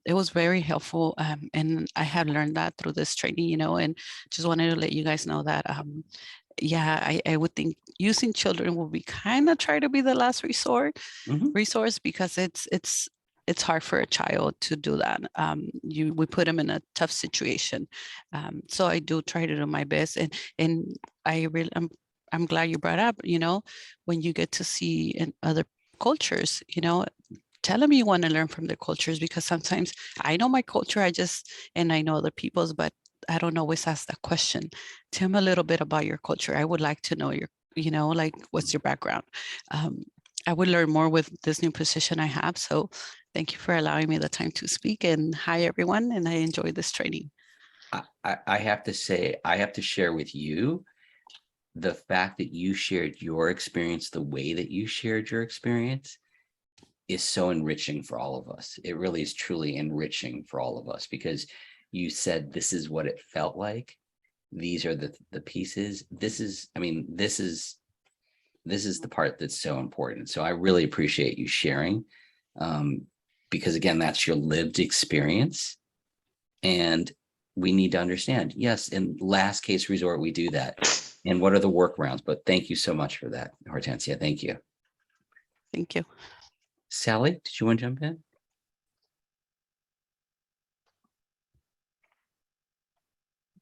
it was very helpful. And I have learned that through this training, and just wanted to let you guys know that yeah, I would think using children will be kind of try to be the last resource, because it's hard for a child to do that. We put them in a tough situation. So I do try to do my best, and I'm glad you brought up, when you get to see in other cultures, tell them you want to learn from their cultures, because sometimes I know my culture, and I know other people's, but I don't always ask that question. Tell me a little bit about your culture. I would like to know like what's your background. I would learn more with this new position I have. So thank you for allowing me the time to speak, and hi everyone. And I enjoyed this training. I have to say, I have to share with you the fact that you shared your experience, the way that you shared your experience is so enriching for all of us. It really is truly enriching for all of us, because you said this is what it felt like. These are the pieces. This is the part that's so important. So I really appreciate you sharing, because again, that's your lived experience. And we need to understand, yes, in last case resort, we do that. And what are the workarounds? But thank you so much for that, Hortensia. Thank you. Thank you. Sally, did you want to jump in?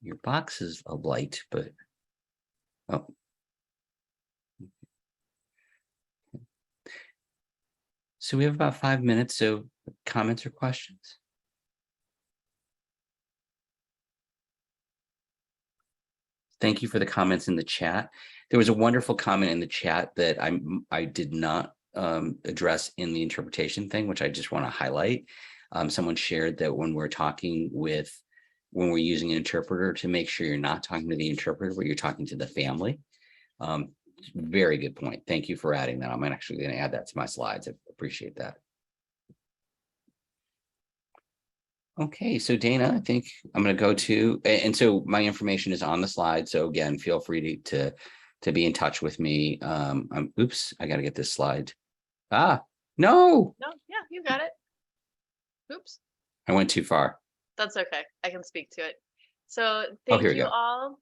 Your box is a light, but oh. So we have about 5 minutes. So comments or questions? Thank you for the comments in the chat. There was a wonderful comment in the chat that I did not address in the interpretation thing, which I just want to highlight. Someone shared that when we're using an interpreter, to make sure you're not talking to the interpreter, but you're talking to the family. Very good point. Thank you for adding that. I'm actually going to add that to my slides. I appreciate that. Okay, so Dana, I think I'm going to go to, and so my information is on the slide. So again, feel free to be in touch with me. Oops, I got to get this slide. No. No, yeah, you got it. Oops. I went too far. That's okay. I can speak to it. So Here thank we you go. all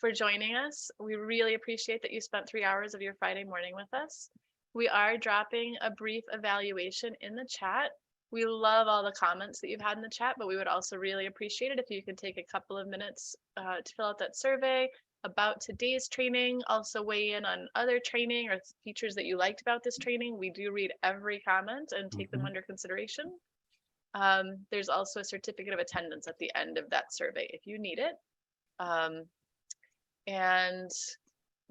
for joining us. We really appreciate that you spent 3 hours of your Friday morning with us. We are dropping a brief evaluation in the chat. We love all the comments that you've had in the chat, but we would also really appreciate it if you could take a couple of minutes to fill out that survey about today's training. Also weigh in on other training or features that you liked about this training. We do read every comment and take them under consideration. There's also a certificate of attendance at the end of that survey if you need it. And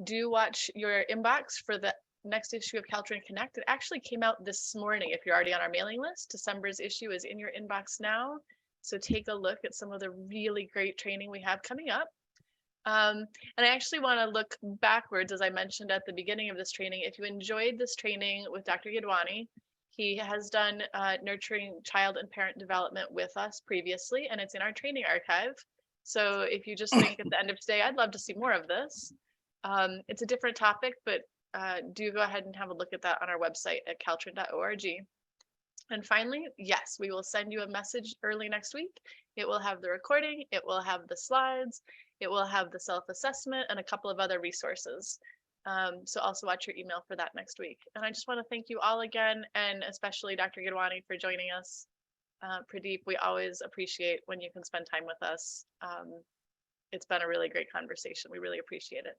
do watch your inbox for the next issue of Caltrain Connect. It actually came out this morning if you're already on our mailing list. December's issue is in your inbox now. So take a look at some of the really great training we have coming up. And I actually want to look backwards, as I mentioned at the beginning of this training. If you enjoyed this training with Dr. Gidwani, he has done nurturing child and parent development with us previously, and it's in our training archive. So if you just think at the end of today, I'd love to see more of this. It's a different topic, but do go ahead and have a look at that on our website at caltrain.org. And finally, yes, we will send you a message early next week. It will have the recording, it will have the slides, it will have the self-assessment and a couple of other resources. So also watch your email for that next week. And I just want to thank you all again, and especially Dr. Gidwani for joining us. Pradeep, we always appreciate when you can spend time with us. It's been a really great conversation. We really appreciate it.